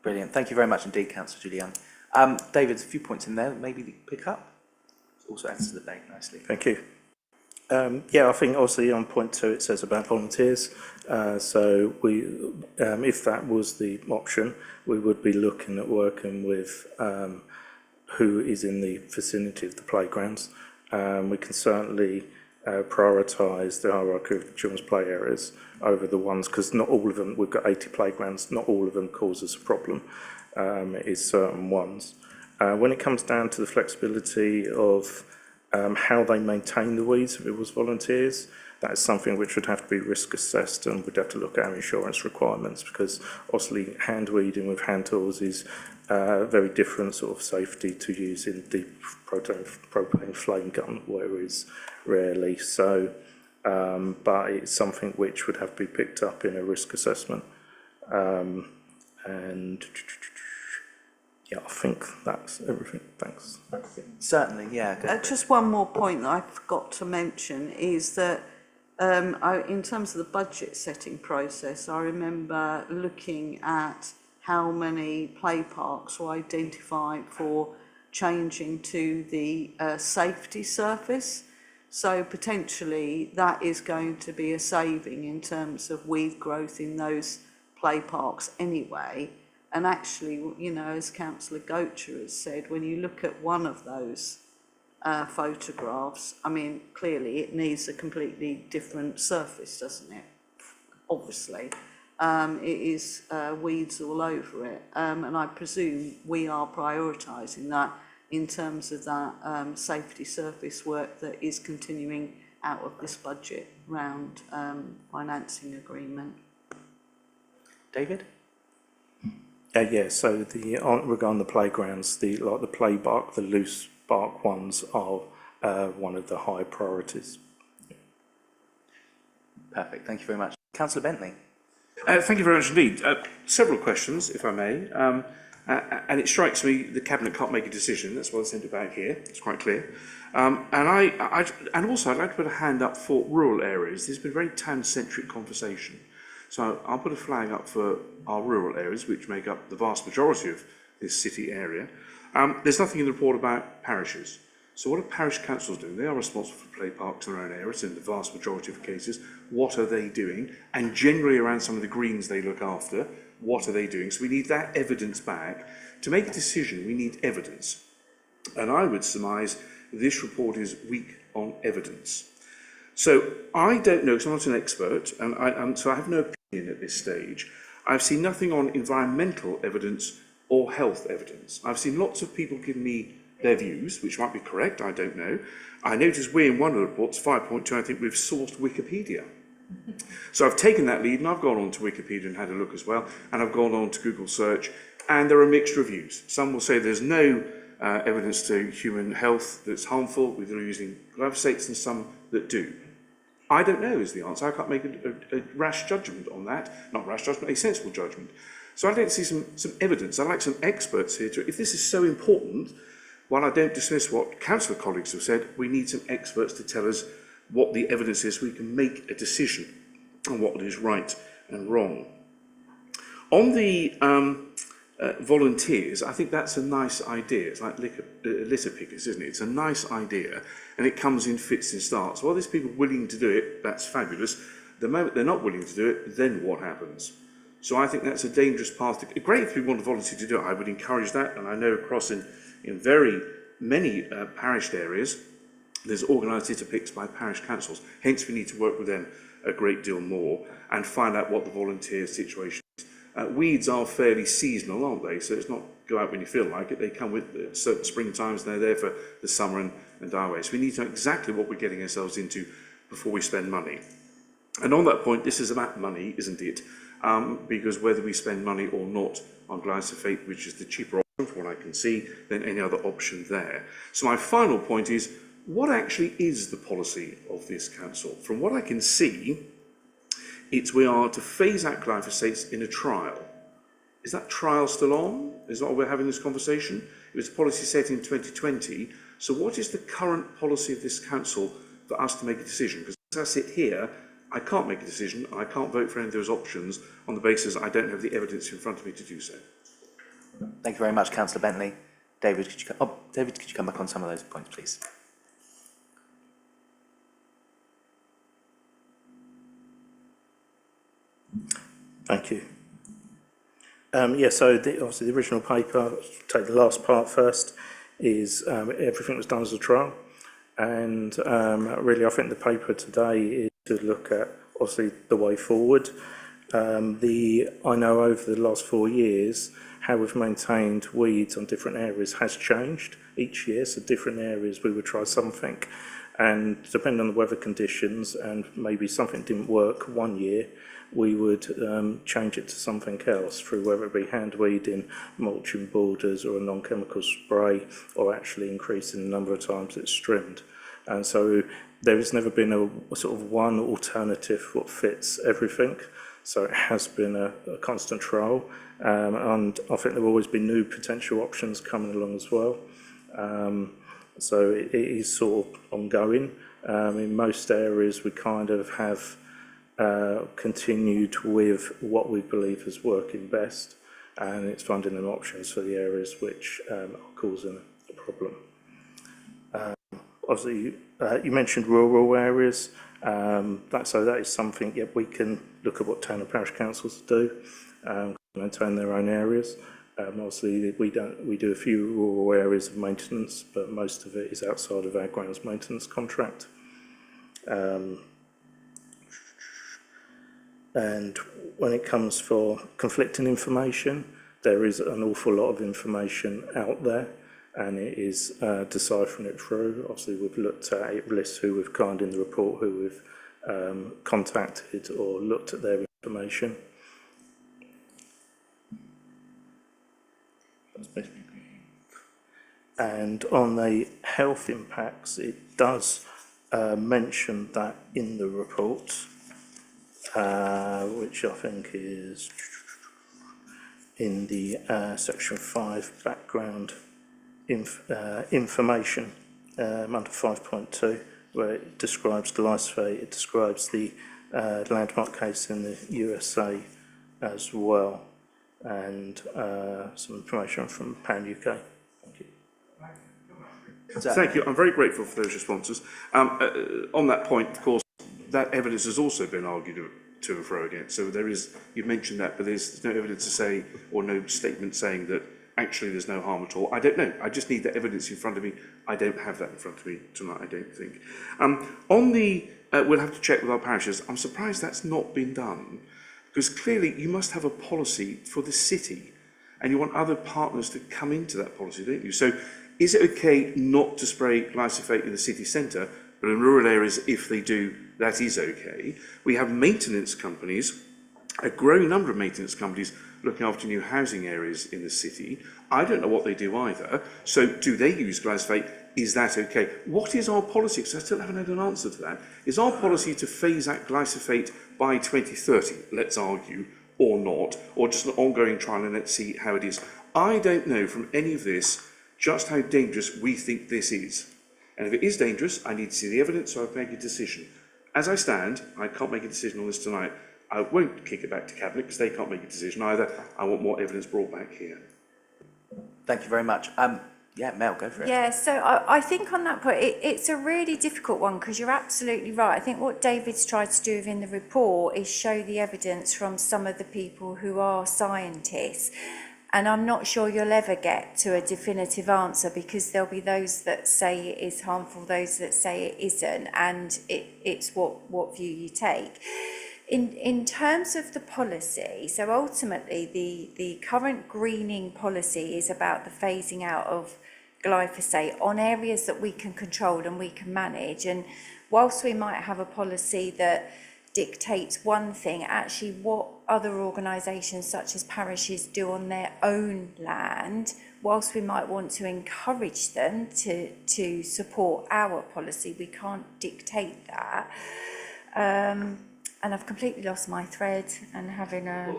Speaker 1: Brilliant. Thank you very much indeed, Councillor Julian. David, a few points in there that maybe you pick up. It also adds to the debate nicely.
Speaker 3: Thank you. Yeah, I think obviously on point 2 it says about volunteers. So we, if that was the option, we would be looking at working with who is in the vicinity of the playgrounds. We can certainly prioritise the hierarchy of children's play areas over the ones, because not all of them, we've got 80 playgrounds, not all of them cause us a problem. It is certain ones. When it comes down to the flexibility of how they maintain the weeds, if it was volunteers, that is something which would have to be risk assessed, and we'd have to look at our insurance requirements, because obviously hand weeding with hand tools is very different sort of safety to using deep propane flame gun, whereas rarely so. But it's something which would have to be picked up in a risk assessment. And yeah, I think that's everything. Thanks.
Speaker 1: Certainly, yeah.
Speaker 14: Just one more point that I forgot to mention is that in terms of the budget setting process, I remember looking at how many play parks were identified for changing to the safety surface. So potentially that is going to be a saving in terms of weed growth in those play parks anyway. And actually, you know, as Councillor Gocher has said, when you look at one of those photographs, I mean, clearly it needs a completely different surface, doesn't it? Obviously. It is weeds all over it. And I presume we are prioritising that in terms of that safety surface work that is continuing out of this budget round financing agreement.
Speaker 1: David?
Speaker 3: Yeah, so regarding the playgrounds, the play bark, the loose bark ones are one of the high priorities.
Speaker 1: Perfect, thank you very much. Councillor Bentley.
Speaker 7: Thank you very much indeed. Several questions, if I may. And it strikes me the Cabinet can't make a decision. That's what I sent it back here. It's quite clear. And also, I'd like to put a hand up for rural areas. There's been a very town-centric conversation. So I'll put a flag up for our rural areas, which make up the vast majority of this city area. There's nothing in the report about parishes. So what are parish councils doing? They are responsible for play parks in their own areas in the vast majority of cases. What are they doing? And generally around some of the greens they look after, what are they doing? So we need that evidence back. To make a decision, we need evidence. And I would surmise this report is weak on evidence. So I don't know, because I'm not an expert, and so I have no opinion at this stage. I've seen nothing on environmental evidence or health evidence. I've seen lots of people give me their views, which might be correct, I don't know. I noticed we, in one of the reports, 5.2, I think we've sourced Wikipedia. So I've taken that lead and I've gone on to Wikipedia and had a look as well, and I've gone on to Google search, and there are mixed reviews. Some will say there's no evidence to human health that's harmful, with using glyphosates, and some that do. I don't know is the answer. I can't make a rash judgment on that. Not rash judgment, a sensible judgment. So I'd like to see some evidence. I'd like some experts here to, if this is so important, while I don't dismiss what councillor colleagues have said, we need some experts to tell us what the evidence is so we can make a decision on what is right and wrong. On the volunteers, I think that's a nice idea. It's like litter pickers, isn't it? It's a nice idea, and it comes in fits and starts. Well, there's people willing to do it, that's fabulous. The moment they're not willing to do it, then what happens? So I think that's a dangerous path. Great if people want to volunteer to do it, I would encourage that, and I know across in very many parish areas, there's organised litter picks by parish councils. Hence, we need to work with them a great deal more and find out what the volunteer situation is. Weeds are fairly seasonal, aren't they? So it's not go out when you feel like it. They come with certain spring times and they're there for the summer and die away. So we need to know exactly what we're getting ourselves into before we spend money. And on that point, this is about money, isn't it? Because whether we spend money or not on glyphosate, which is the cheaper option from what I can see, than any other option there. So my final point is, what actually is the policy of this council? From what I can see, we are to phase out glyphosates in a trial. Is that trial still on? Is that why we're having this conversation? It was a policy set in 2020. So what is the current policy of this council for us to make a decision? Because as I sit here, I can't make a decision, and I can't vote for any of those options on the basis I don't have the evidence in front of me to do so.
Speaker 1: Thank you very much, Councillor Bentley. David, could you come back on some of those points, please?
Speaker 3: Thank you. So obviously the original paper, take the last part first, is everything was done as a trial. And really I think the paper today is to look at obviously the way forward. I know over the last 4 years how we've maintained weeds on different areas has changed each year. So different areas we would try something, and depending on the weather conditions and maybe something didn't work one year, we would change it to something else through whether it be hand weeding, mulching borders, or a non-chemical spray, or actually increasing the number of times it's trimmed. And so there has never been a sort of one alternative what fits everything. So it has been a constant trial, and I think there have always been new potential options coming along as well. So it is sort of ongoing. In most areas we kind of have continued with what we believe is working best, and it's finding them options for the areas which are causing a problem. Obviously, you mentioned rural areas. That is something we can look at what town and parish councils do, maintain their own areas. Obviously, we do a few rural areas of maintenance, but most of it is outside of our grounds maintenance contract. And when it comes for conflicting information, there is an awful lot of information out there, and it is deciphering it through. Obviously, we've looked at it, lists who we've kind in the report, who we've contacted or looked at their information. And on the health impacts, it does mention that in the report, which I think is in the section 5 background information under 5.2, where it describes glyphosate, it describes the landmark case in the USA as well, and some information from PAN UK. Thank you.
Speaker 7: Thank you. I'm very grateful for those responses. On that point, of course, that evidence has also been argued to and fro against. So there is, you mentioned that, but there's no evidence to say, or no statement saying that actually there's no harm at all. I don't know. I just need the evidence in front of me. I don't have that in front of me tonight, I don't think. On the, we'll have to check with our parishes. I'm surprised that's not been done, because clearly you must have a policy for the city, and you want other partners to come into that policy, don't you? So is it okay not to spray glyphosate in the city centre, but in rural areas, if they do, that is okay? We have maintenance companies, a growing number of maintenance companies, looking after new housing areas in the city. I don't know what they do either. So do they use glyphosate? Is that okay? What is our policy? Because I still haven't had an answer to that. Is our policy to phase out glyphosate by 2030, let's argue, or not? Or just an ongoing trial and let's see how it is? I don't know from any of this just how dangerous we think this is. And if it is dangerous, I need to see the evidence so I can make a decision. As I stand, I can't make a decision on this tonight. I won't kick it back to Cabinet because they can't make a decision either. I want more evidence brought back here.
Speaker 1: Thank you very much. Yeah, Mel, go for it.
Speaker 2: Yeah, so I think on that point, it's a really difficult one because you're absolutely right. I think what David's tried to do in the report is show the evidence from some of the people who are scientists. And I'm not sure you'll ever get to a definitive answer because there'll be those that say it is harmful, those that say it isn't, and it's what view you take. In terms of the policy, so ultimately the current greening policy is about the phasing out of glyphosate on areas that we can control and we can manage. And whilst we might have a policy that dictates one thing, actually what other organisations such as parishes do on their own land, whilst we might want to encourage them to support our policy, we can't dictate that. And I've completely lost my thread and having a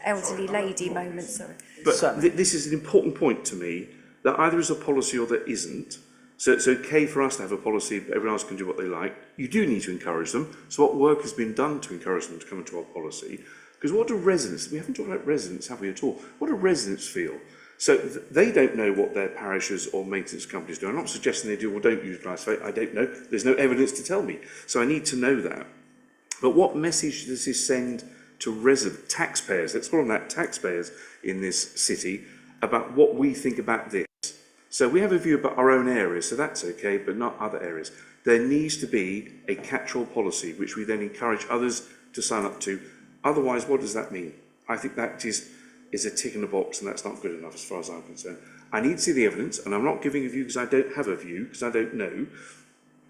Speaker 2: elderly lady moment, sorry.
Speaker 7: But this is an important point to me, that either is a policy or there isn't. So it's okay for us to have a policy, but everyone else can do what they like. You do need to encourage them. So what work has been done to encourage them to come into our policy? Because what do residents, we haven't talked about residents, have we at all? What do residents feel? So they don't know what their parishes or maintenance companies do. I'm not suggesting they do or don't use glyphosate. I don't know. There's no evidence to tell me. So I need to know that. But what message does this send to resident taxpayers, let's call them that, taxpayers in this city, about what we think about this? So we have a view about our own areas, so that's okay, but not other areas. There needs to be a catch-all policy, which we then encourage others to sign up to. Otherwise, what does that mean? I think that is a tick in the box, and that's not good enough as far as I'm concerned. I need to see the evidence, and I'm not giving a view because I don't have a view, because I don't know.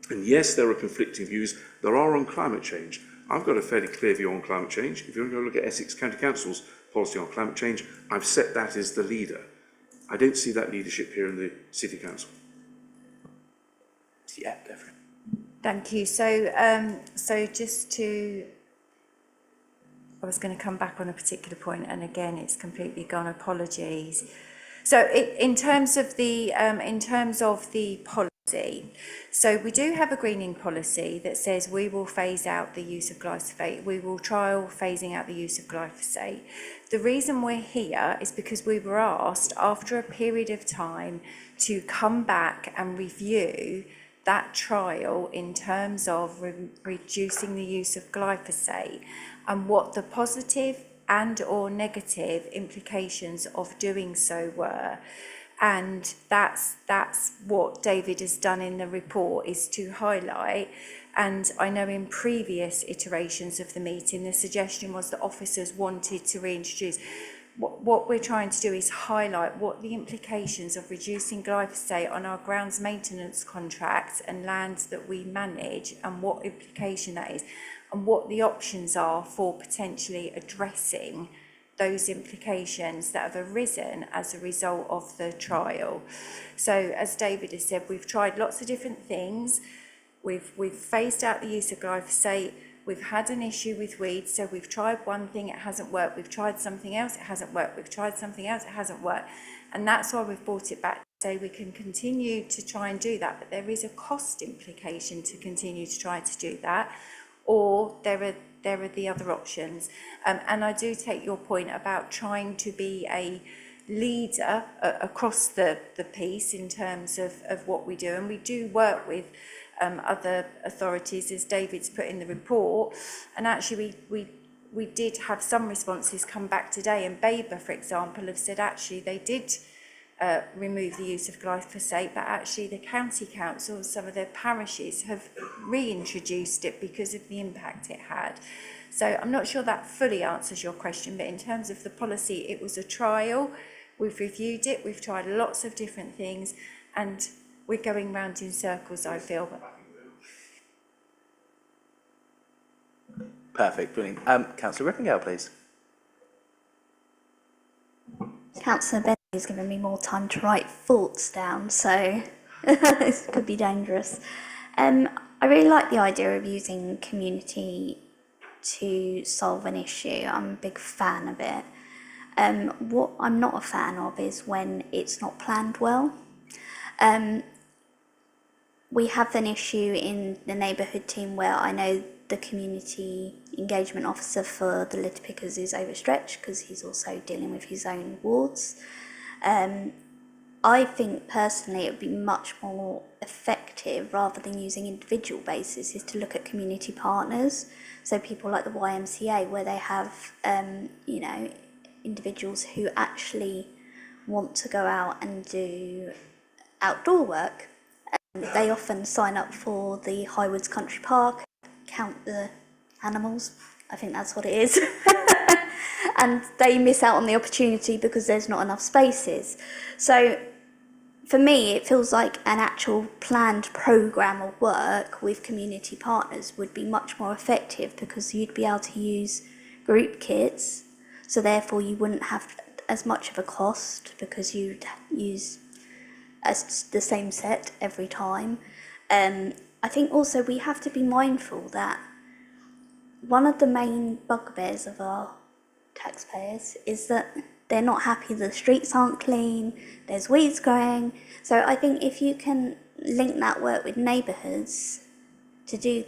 Speaker 7: And yes, there are conflicting views. There are on climate change. I've got a fairly clear view on climate change. If you want to go look at Essex County Council's policy on climate change, I've set that as the leader. I don't see that leadership here in the City Council.
Speaker 1: Yeah, definitely.
Speaker 2: Thank you. So just to, I was going to come back on a particular point, and again, it's completely gone. Apologies. So in terms of the policy, so we do have a greening policy that says we will phase out the use of glyphosate. We will trial phasing out the use of glyphosate. The reason we're here is because we were asked after a period of time to come back and review that trial in terms of reducing the use of glyphosate and what the positive and or negative implications of doing so were. And that's what David has done in the report, is to highlight. And I know in previous iterations of the meeting, the suggestion was that officers wanted to reintroduce. What we're trying to do is highlight what the implications of reducing glyphosate on our grounds maintenance contracts and lands that we manage, and what implication that is, and what the options are for potentially addressing those implications that have arisen as a result of the trial. So as David has said, we've tried lots of different things. We've phased out the use of glyphosate. We've had an issue with weeds, so we've tried one thing, it hasn't worked. We've tried something else, it hasn't worked. We've tried something else, it hasn't worked. And that's why we've brought it back to say we can continue to try and do that, but there is a cost implication to continue to try to do that, or there are the other options. And I do take your point about trying to be a leader across the piece in terms of what we do. And we do work with other authorities, as David's put in the report. And actually we did have some responses come back today. And Baber, for example, have said actually they did remove the use of glyphosate, but actually the county council, some of their parishes have reintroduced it because of the impact it had. So I'm not sure that fully answers your question, but in terms of the policy, it was a trial. We've reviewed it, we've tried lots of different things, and we're going round in circles, I feel.
Speaker 1: Perfect, brilliant. Councillor Rippingale, please.
Speaker 6: Councillor Bentley has given me more time to write thoughts down, so this could be dangerous. I really like the idea of using community to solve an issue. I'm a big fan of it. What I'm not a fan of is when it's not planned well. We have an issue in the neighbourhood team where I know the community engagement officer for the litter pickers is overstretched because he's also dealing with his own wards. I think personally it would be much more effective, rather than using individual basis, is to look at community partners. So people like the YMCA, where they have, you know, individuals who actually want to go out and do outdoor work. They often sign up for the Highwoods Country Park, count the animals, I think that's what it is, and they miss out on the opportunity because there's not enough spaces. So for me, it feels like an actual planned programme of work with community partners would be much more effective, because you'd be able to use group kits, so therefore you wouldn't have as much of a cost because you'd use the same set every time. I think also we have to be mindful that one of the main bugbears of our taxpayers is that they're not happy the streets aren't clean, there's weeds growing. So I think if you can link that work with neighbourhoods to do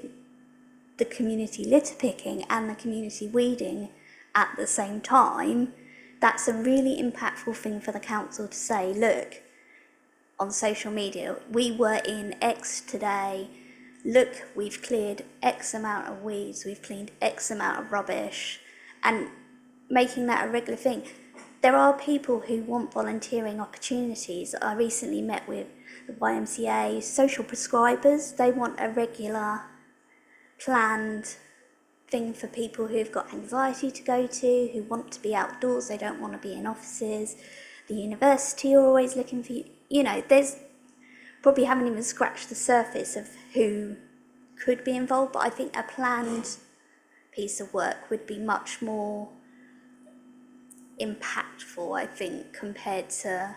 Speaker 6: the community litter picking and the community weeding at the same time, that's a really impactful thing for the council to say, look, on social media, we were in X today, look, we've cleared X amount of weeds, we've cleaned X amount of rubbish, and making that a regular thing. There are people who want volunteering opportunities. I recently met with the YMCA social prescribers. They want a regular, planned thing for people who've got anxiety to go to, who want to be outdoors, they don't want to be in offices. The university are always looking for, you know, there's probably haven't even scratched the surface of who could be involved, but I think a planned piece of work would be much more impactful, I think, compared to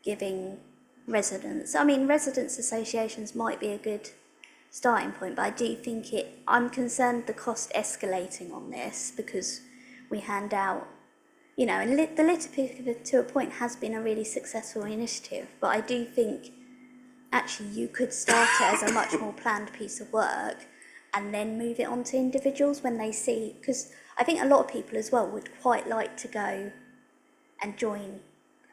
Speaker 6: giving residents. I mean, residents' associations might be a good starting point, but I do think I'm concerned the cost escalating on this, because we hand out, you know, and the litter picker to a point has been a really successful initiative, but I do think actually you could start it as a much more planned piece of work and then move it on to individuals when they see, because I think a lot of people as well would quite like to go and join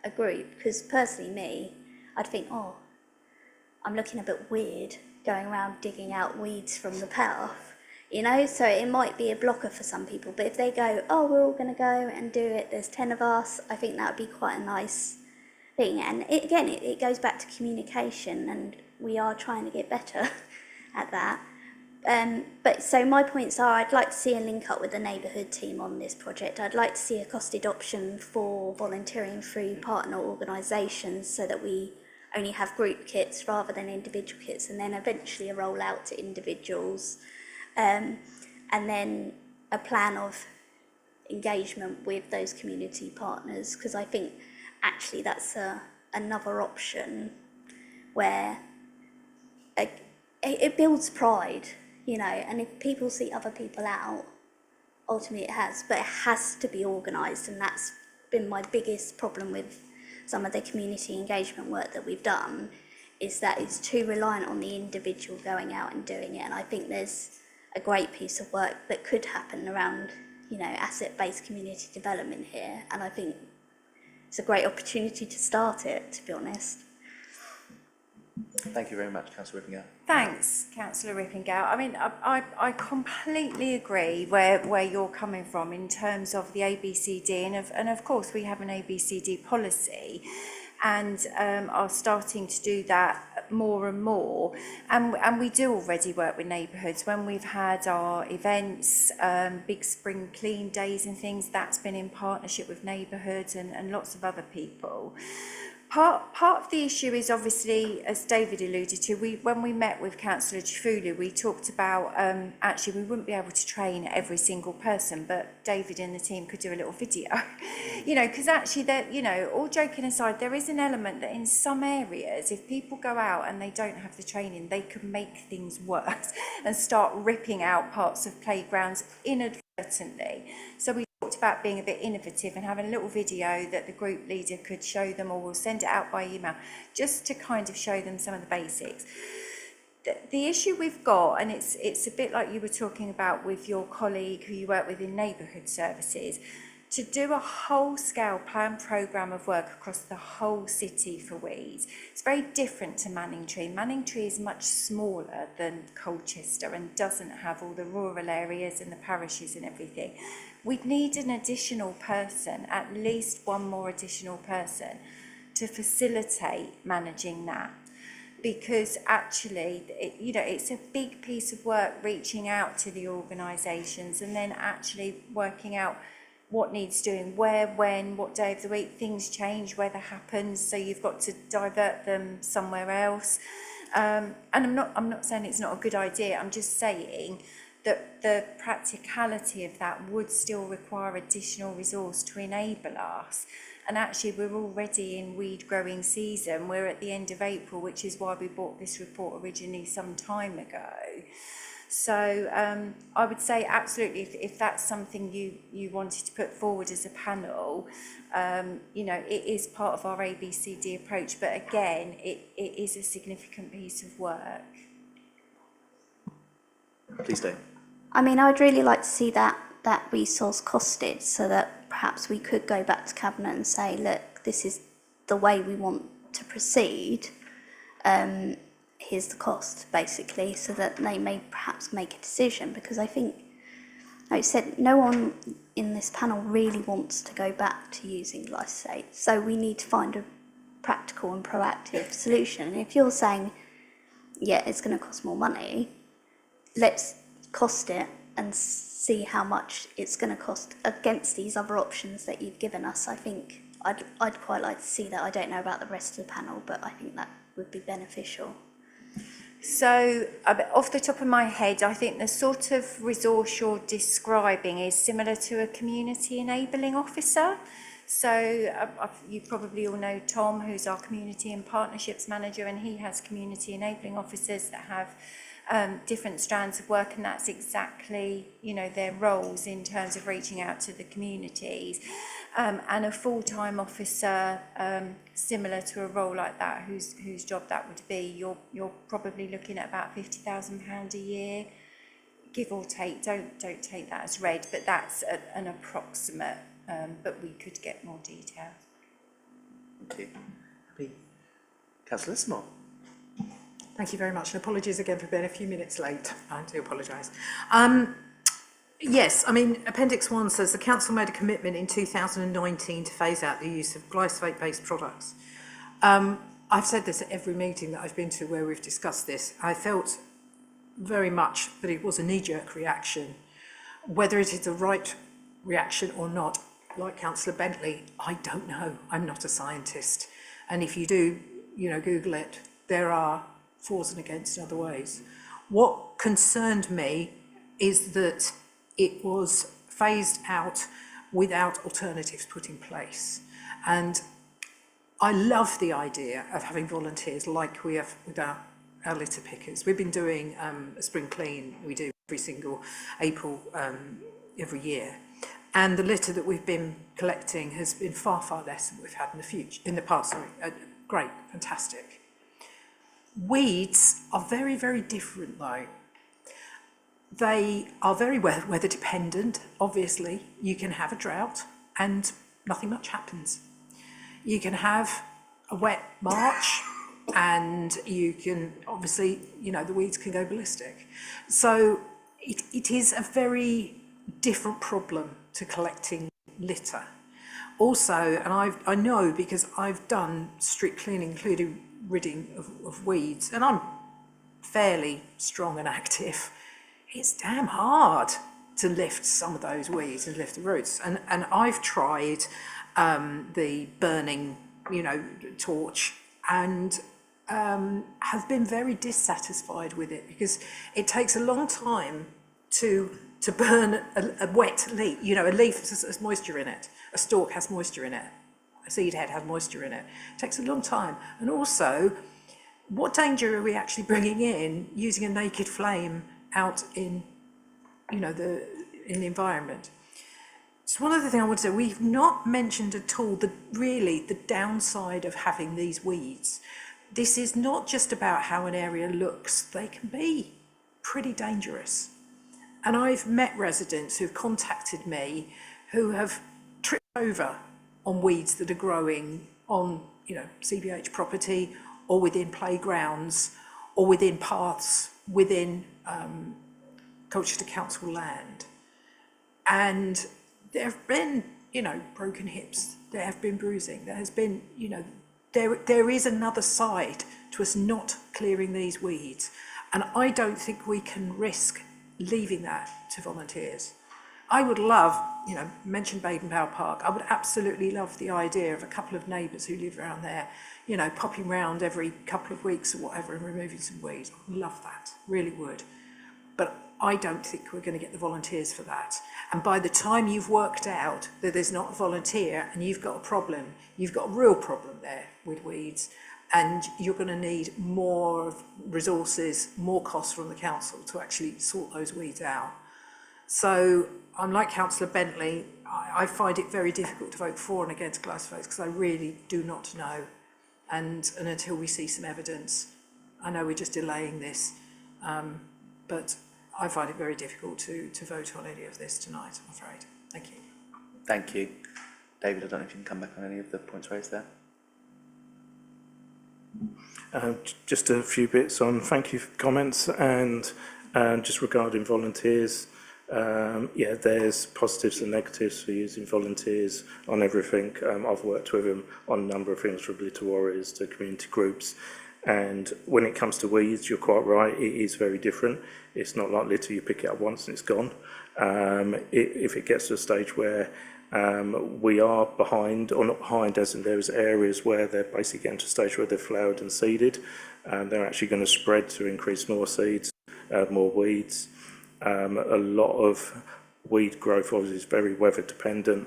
Speaker 6: a group, because personally me, I'd think, oh, I'm looking a bit weird going around digging out weeds from the path, you know, so it might be a blocker for some people, but if they go, oh, we're all going to go and do it, there's 10 of us, I think that would be quite a nice thing. And it goes back to communication, and we are trying to get better at that. But so my points are, I'd like to see a link up with the neighbourhood team on this project. I'd like to see a costed option for volunteering through partner organisations, so that we only have group kits rather than individual kits, and then eventually a rollout to individuals, and then a plan of engagement with those community partners, because I think actually that's another option where it builds pride, you know, and if people see other people out, ultimately it has, but it has to be organised, and that's been my biggest problem with some of the community engagement work that we've done, is that it's too reliant on the individual going out and doing it. And I think there's a great piece of work that could happen around, you know, asset-based community development here, and I think it's a great opportunity to start it, to be honest.
Speaker 1: Thank you very much, Councillor Rippinghouse.
Speaker 2: Thanks, Councillor Rippinghouse. I mean, I completely agree where you're coming from in terms of the ABCD, and of course we have an ABCD policy, and are starting to do that more and more. And we do already work with neighbourhoods. When we've had our events, big spring clean days and things, that's been in partnership with neighbourhoods and lots of other people. Part of the issue is obviously, as David alluded to, when we met with Councillor Chifulu, we talked about actually we wouldn't be able to train every single person, but David and the team could do a little video, you know, because actually, you know, all joking aside, there is an element that in some areas, if people go out and they don't have the training, they can make things worse and start ripping out parts of playgrounds inadvertently. So we talked about being a bit innovative and having a little video that the group leader could show them, or we'll send it out by email, just to kind of show them some of the basics. The issue we've got, and it's a bit like you were talking about with your colleague who you work with in neighbourhood services, to do a whole-scale planned programme of work across the whole city for weeds. It's very different to Manningtree. Manningtree is much smaller than Colchester and doesn't have all the rural areas and the parishes and everything. We'd need an additional person, at least one more additional person, to facilitate managing that. Because actually, you know, it's a big piece of work reaching out to the organisations and then actually working out what needs doing, where, when, what day of the week. Things change, weather happens, so you've got to divert them somewhere else. And I'm not saying it's not a good idea. I'm just saying that the practicality of that would still require additional resource to enable us. And actually, we're already in weed growing season. We're at the end of April, which is why we bought this report originally some time ago. So I would say absolutely, if that's something you wanted to put forward as a panel, you know, it is part of our ABCD approach. But again, it is a significant piece of work.
Speaker 1: Please do.
Speaker 6: I mean, I'd really like to see that resource costed, so that perhaps we could go back to Cabinet and say, look, this is the way we want to proceed. Here's the cost, basically, so that they may perhaps make a decision. Because I think, like I said, no one in this panel really wants to go back to using glyphosate. So we need to find a practical and proactive solution. And if you're saying, yeah, it's going to cost more money, let's cost it and see how much it's going to cost against these other options that you've given us. I think I'd quite like to see that. I don't know about the rest of the panel, but I think that would be beneficial.
Speaker 2: So, off the top of my head, I think the sort of resource you're describing is similar to a community enabling officer. So, you probably all know Tom, who's our community and partnerships manager, and he has community enabling officers that have different strands of work, and that's exactly, you know, their roles in terms of reaching out to the communities. And a full-time officer, similar to a role like that, whose job that would be, you're probably looking at about £50,000 a year, give or take. Don't take that as read, but that's an approximate. But we could get more detail.
Speaker 1: Thank you. Happy. Councillor Lismore.
Speaker 16: Thank you very much, and apologies again for being a few minutes late. I do apologise. Yes, I mean, Appendix 1 says the Council made a commitment in 2019 to phase out the use of glyphosate-based products. I've said this at every meeting that I've been to where we've discussed this. I felt very much that it was a knee-jerk reaction. Whether it is the right reaction or not, like Councillor Bentley, I don't know. I'm not a scientist. And if you do, you know, Google it, there are fors and against in other ways. What concerned me is that it was phased out without alternatives put in place. And I love the idea of having volunteers like we have with our litter pickers. We've been doing a spring clean, we do every single April every year. And the litter that we've been collecting has been far, far less than we've had in the past. Great, fantastic. Weeds are very, very different though. They are very weather dependent. Obviously, you can have a drought and nothing much happens. You can have a wet March and you can, obviously, you know, the weeds can go ballistic. So it is a very different problem to collecting litter. Also, and I know because I've done street cleaning, including ridding of weeds, and I'm fairly strong and active. It's damn hard to lift some of those weeds and lift the roots. And I've tried the burning torch, and have been very dissatisfied with it because it takes a long time to burn a wet leaf. A leaf has moisture in it, a stalk has moisture in it, a seed head has moisture in it. It takes a long time. And also, what danger are we actually bringing in using a naked flame out in, in the environment? So one other thing I want to say, we've not mentioned at all the downside of having these weeds. This is not just about how an area looks, they can be pretty dangerous. And I've met residents who've contacted me who have tripped over on weeds that are growing on, CBH property or within playgrounds or within paths within Colchester Council land. And there have been, broken hips, there have been bruising, there has been, there is another side to us not clearing these weeds. And I don't think we can risk leaving that to volunteers. I would love, mention Baden-Powell Park, I would absolutely love the idea of a couple of neighbours who live around there, popping round every couple of weeks or whatever and removing some weeds. I would love that, really would. But I don't think we're going to get the volunteers for that. And by the time you've worked out that there's not a volunteer and you've got a problem, you've got a real problem there with weeds, and you're going to need more resources, more costs from the council to actually sort those weeds out. So I'm like Councillor Bentley, I find it very difficult to vote for and against glyphosate because I really do not know. And until we see some evidence, I know we're just delaying this, but I find it very difficult to vote on any of this tonight, I'm afraid. Thank you.
Speaker 1: Thank you. David, I don't know if you can come back on any of the points raised there.
Speaker 3: Just a few bits on thank you for comments, and just regarding volunteers, there's positives and negatives for using volunteers on everything. I've worked with them on a number of things, from Litter Warriors to community groups, and when it comes to weeds, you're quite right, it is very different. It's not like litter, you pick it up once and it's gone. If it gets to a stage where we are behind, or not behind, as in there's areas where they're basically getting to a stage where they're flowered and seeded, and they're actually going to spread to increase more seeds, more weeds. A lot of weed growth obviously is very weather dependent,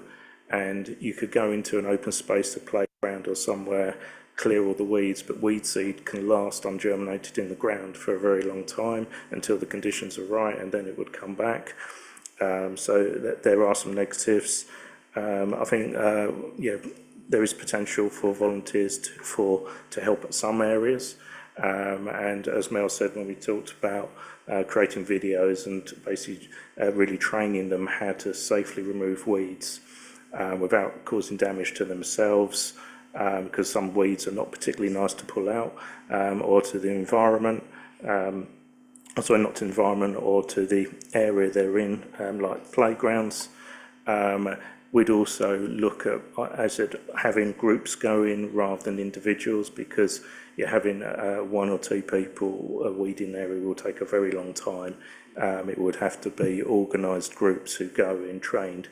Speaker 3: and you could go into an open space, a playground or somewhere, clear all the weeds, but weed seed can last ungerminated in the ground for a very long time until the conditions are right, and then it would come back. So there are some negatives. I think, there is potential for volunteers to help at some areas. And as Mel said, when we talked about creating videos and basically really training them how to safely remove weeds without causing damage to themselves, because some weeds are not particularly nice to pull out, or to the environment. Sorry, not to the environment, or to the area they're in, like playgrounds. We'd also look at, as I said, having groups go in rather than individuals, because you're having one or two people weeding the area will take a very long time. It would have to be organised groups who go in, trained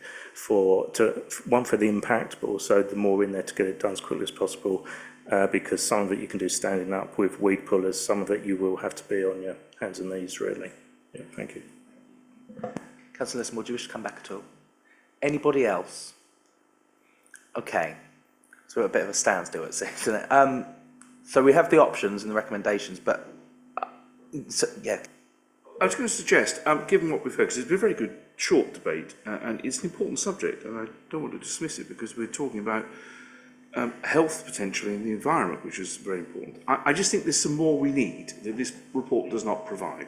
Speaker 3: one for the impact, but also the more in there to get it done as quickly as possible, because some of it you can do standing up with weed pullers, some of it you will have to be on your hands and knees, really. Yeah, thank you.
Speaker 1: Councillor Lismore, do you wish to come back at all? Anybody else? Okay, so we're at a bit of a standstill, it seems, isn't it? So we have the options and the recommendations, but yeah.
Speaker 7: I was going to suggest, given what we've heard, because it's been a very good short debate, and it's an important subject, and I don't want to dismiss it, because we're talking about health potentially in the environment, which is very important. I just think there's some more we need that this report does not provide.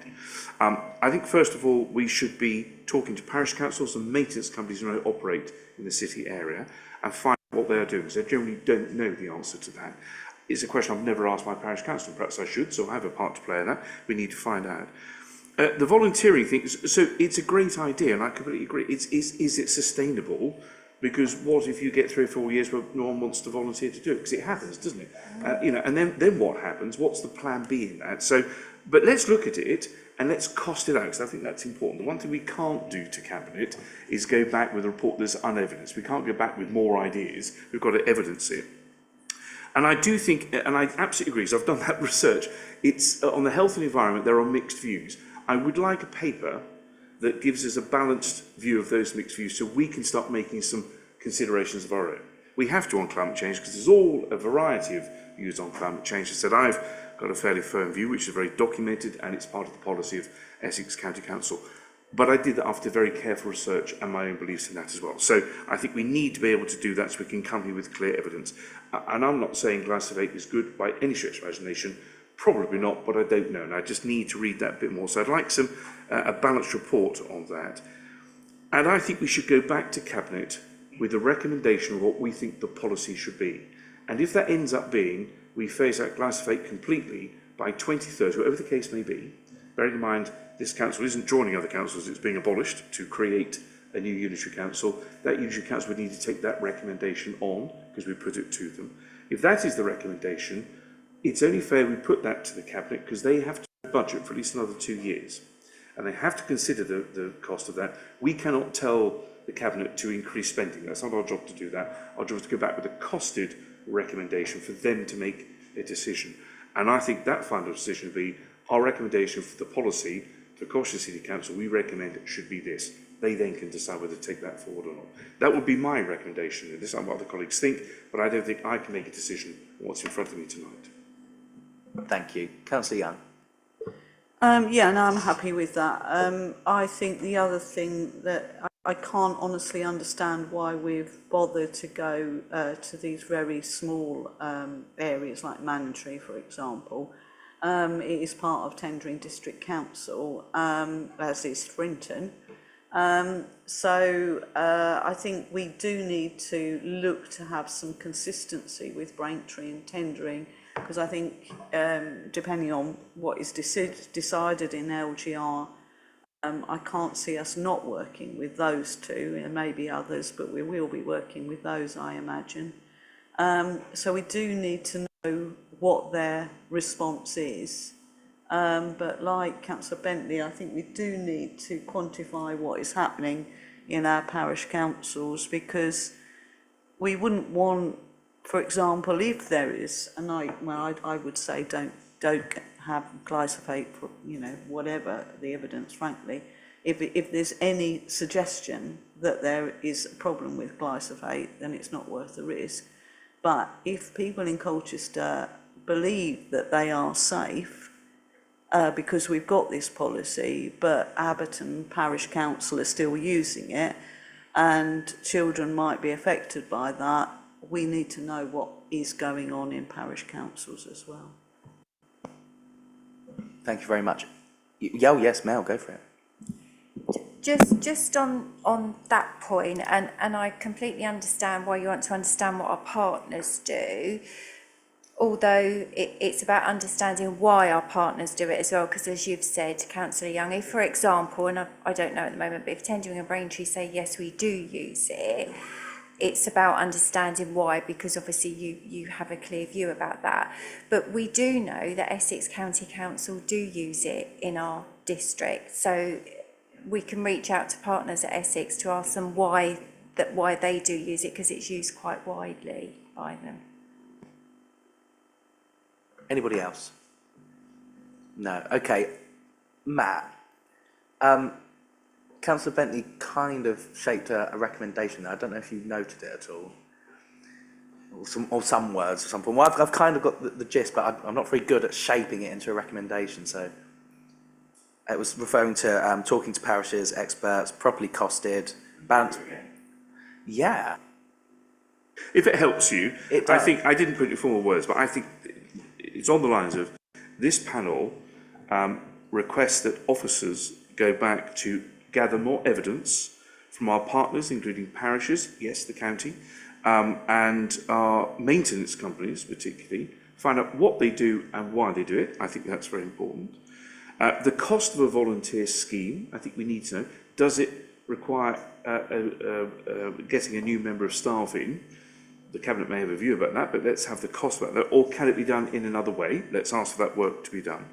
Speaker 7: I think, first of all, we should be talking to parish councils and maintenance companies who operate in the city area and find out what they are doing, because they generally don't know the answer to that. It's a question I've never asked my parish council, perhaps I should, so I have a part to play in that. We need to find out. The volunteering thing, so it's a great idea, and I completely agree. Is it sustainable? Because what if you get 3 or 4 years where no one wants to volunteer to do it? Because it happens, doesn't it? And then what happens? What's the plan B in that? So, but let's look at it and let's cost it out, because I think that's important. The one thing we can't do to Cabinet is go back with a report that's unevidenced. We can't go back with more ideas. We've got to evidence it. And I do think, and I absolutely agree, so I've done that research, it's on the health and environment, there are mixed views. I would like a paper that gives us a balanced view of those mixed views so we can start making some considerations of our own. We have to on climate change because there's all a variety of views on climate change. I said I've got a fairly firm view, which is very documented, and it's part of the policy of Essex County Council. But I did that after very careful research and my own beliefs in that as well. So I think we need to be able to do that so we can come here with clear evidence. And I'm not saying glyphosate is good by any stretch of imagination. Probably not, but I don't know. And I just need to read that a bit more. So I'd like a balanced report on that. And I think we should go back to Cabinet with a recommendation of what we think the policy should be. And if that ends up being we phase out glyphosate completely by 2030, whatever the case may be, bearing in mind this council isn't joining other councils, it's being abolished to create a new unitary council, that unitary council would need to take that recommendation on, because we put it to them. If that is the recommendation, it's only fair we put that to the Cabinet, because they have to budget for at least another 2 years. And they have to consider the cost of that. We cannot tell the Cabinet to increase spending. That's not our job to do that. Our job is to go back with a costed recommendation for them to make a decision. And I think that final decision would be our recommendation for the policy for Colchester City Council, we recommend it should be this. They then can decide whether to take that forward or not. That would be my recommendation. This is what other colleagues think, but I don't think I can make a decision on what's in front of me tonight.
Speaker 1: Thank you. Councillor Young.
Speaker 14: Yeah, no, I'm happy with that. I think the other thing that I can't honestly understand why we've bothered to go to these very small areas like Manningtree, for example. It is part of Tendring District Council, as is Frinton. So I think we do need to look to have some consistency with Braintree and Tendring, because I think depending on what is decided in LGR, I can't see us not working with those two. There may be others, but we will be working with those, I imagine. So we do need to know what their response is. But like Councillor Bentley, I think we do need to quantify what is happening in our parish councils, because we wouldn't want, for example, if there is, and I would say don't have glyphosate for, whatever the evidence, frankly. If there's any suggestion that there is a problem with glyphosate, then it's not worth the risk. But if people in Colchester believe that they are safe, because we've got this policy, but Abberton Parish Council are still using it, and children might be affected by that, we need to know what is going on in parish councils as well.
Speaker 1: Thank you very much. Yes, Mel, go for it.
Speaker 2: Just on that point, and I completely understand why you want to understand what our partners do, although it's about understanding why our partners do it as well, because as you've said, Councillor Young, if, for example, and I don't know at the moment, but if Tendring and Braintree say, yes, we do use it, it's about understanding why, because obviously you have a clear view about that. But we do know that Essex County Council do use it in our district, so we can reach out to partners at Essex to ask them why they do use it, because it's used quite widely by them.
Speaker 1: Anybody else? No. Okay. Matt. Councillor Bentley kind of shaped a recommendation there. I don't know if you noted it at all. Or some words or something. Well, I've kind of got the gist, but I'm not very good at shaping it into a recommendation. So it was referring to talking to parishes, experts, properly costed, balanced. Yeah.
Speaker 7: If it helps you, I think, I didn't put it in formal words, but I think it's on the lines of this panel requests that officers go back to gather more evidence from our partners, including parishes, yes, the county, and our maintenance companies particularly, find out what they do and why they do it. I think that's very important. The cost of a volunteer scheme, I think we need to know. Does it require getting a new member of staff in? The Cabinet may have a view about that, but let's have the cost about that. Or can it be done in another way? Let's ask for that work to be done.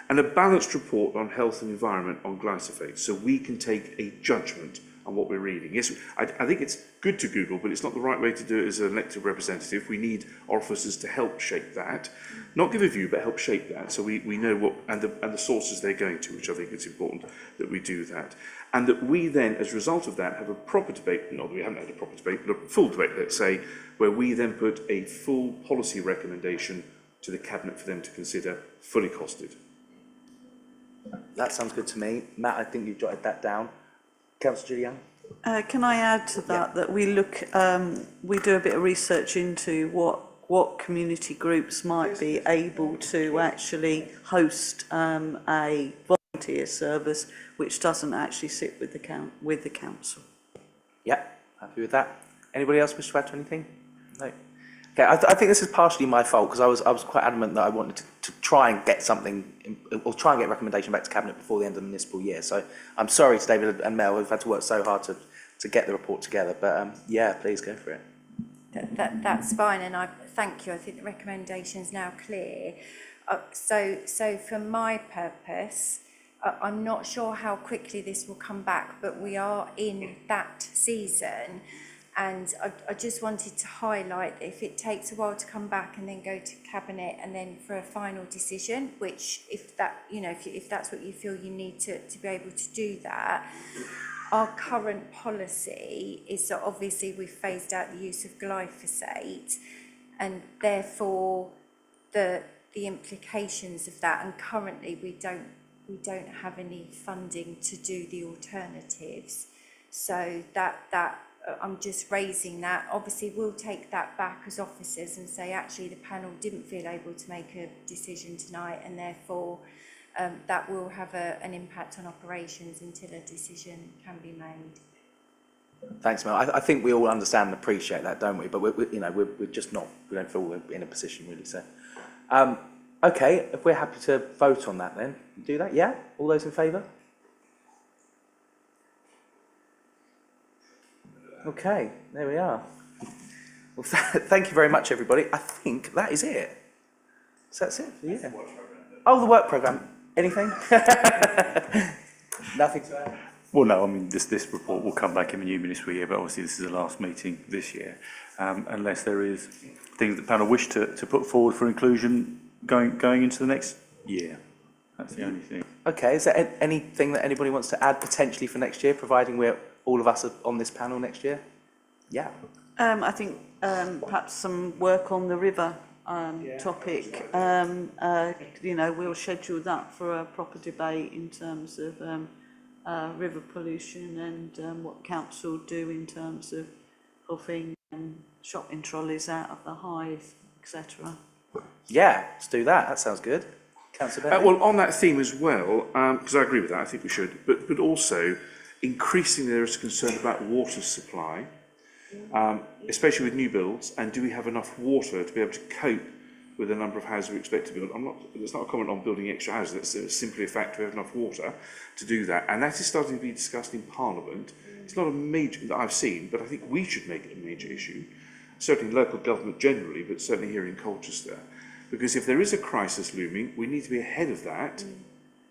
Speaker 7: And a balanced report on health and environment on glyphosate, so we can take a judgment and what we're reading. Yes, I think it's good to Google, but it's not the right way to do it as an elected representative. We need our officers to help shape that, not give a view, but help shape that, so we know what, and the sources they're going to, which I think it's important that we do that. And that we then, as a result of that, have a proper debate, not that we haven't had a proper debate, but a full debate, let's say, where we then put a full policy recommendation to the Cabinet for them to consider, fully costed.
Speaker 1: That sounds good to me. Matt, I think you've jotted that down. Councillor Julie Young?
Speaker 14: Can I add to that that we look, we do a bit of research into what community groups might be able to actually host a volunteer service which doesn't actually sit with the council.
Speaker 1: Yeah, happy with that. Anybody else wish to add to anything? No. Okay, I think this is partially my fault because I was quite adamant that I wanted to try and get something, or try and get a recommendation back to Cabinet before the end of the municipal year. So I'm sorry to David and Mel who've had to work so hard to get the report together. But yeah, please go for it.
Speaker 2: That's fine, and I thank you. I think the recommendation is now clear. So for my purpose, I'm not sure how quickly this will come back, but we are in that season. And I just wanted to highlight that if it takes a while to come back and then go to Cabinet and then for a final decision, which if that, you know, if that's what you feel you need to be able to do that, our current policy is that obviously we've phased out the use of glyphosate, and therefore the implications of that, and currently we don't have any funding to do the alternatives. So that I'm just raising that. Obviously, we'll take that back as officers and say, actually, the panel didn't feel able to make a decision tonight, and therefore that will have an impact on operations until a decision can be made.
Speaker 1: Thanks, Mel. I think we all understand and appreciate that, don't we? But we're just not. We don't feel we're in a position really. So, okay, if we're happy to vote on that, then do that. Yeah, all those in favour? Okay, there we are. Well, thank you very much, everybody. I think that is it. So that's it. Yeah. Oh, the work programme. Anything? Nothing to add?
Speaker 9: Well, no, I mean, this report will come back in the new municipal year, but obviously this is the last meeting this year. Unless there is things the panel wish to put forward for inclusion going into the next year. That's the only thing.
Speaker 1: Okay, is there anything that anybody wants to add potentially for next year, providing all of us are on this panel next year? Yeah.
Speaker 14: I think perhaps some work on the river topic. We'll schedule that for a proper debate in terms of river pollution and what council do in terms of puffing shopping trolleys out of the Hive, etc.
Speaker 1: Yeah, let's do that. That sounds good. Councillor Bentley?
Speaker 7: Well, on that theme as well, because I agree with that, I think we should, but also increasingly there is concern about water supply, especially with new builds, and do we have enough water to be able to cope with the number of houses we expect to build? It's not a comment on building extra houses, it's simply a fact we have enough water to do that, and that is starting to be discussed in Parliament. It's not a major, that I've seen, but I think we should make it a major issue, certainly in local government generally, but certainly here in Colchester, because if there is a crisis looming, we need to be ahead of that,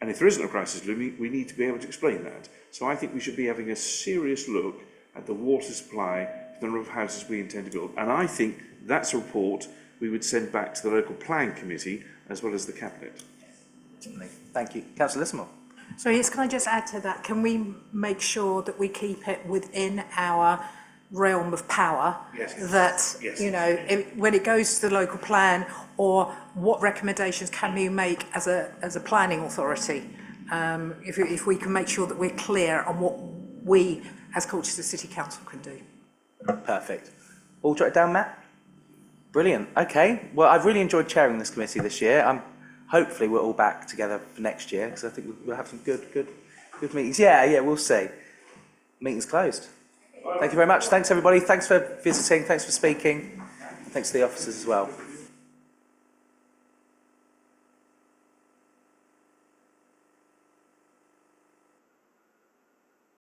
Speaker 7: and if there isn't a crisis looming, we need to be able to explain that. So I think we should be having a serious look at the water supply for the number of houses we intend to build, and I think that's a report we would send back to the local plan committee as well as the Cabinet.
Speaker 1: Thank you. Councillor Lismore.
Speaker 16: So yes, can I just add to that? Can we make sure that we keep it within our realm of power?
Speaker 7: Yes.
Speaker 16: That,
Speaker 7: yes.
Speaker 16: you know, when it goes to the local plan, or what recommendations can we make as a planning authority? If we can make sure that we're clear on what we as Colchester City Council can do.
Speaker 1: Perfect. All jotted down, Matt? Brilliant. Okay. Well, I've really enjoyed chairing this committee this year. Hopefully we're all back together for next year, because I think we'll have some good meetings. Yeah, we'll see. Meeting's closed. Thank you very much. Thanks, everybody. Thanks for visiting. Thanks for speaking. Thanks to the officers as well.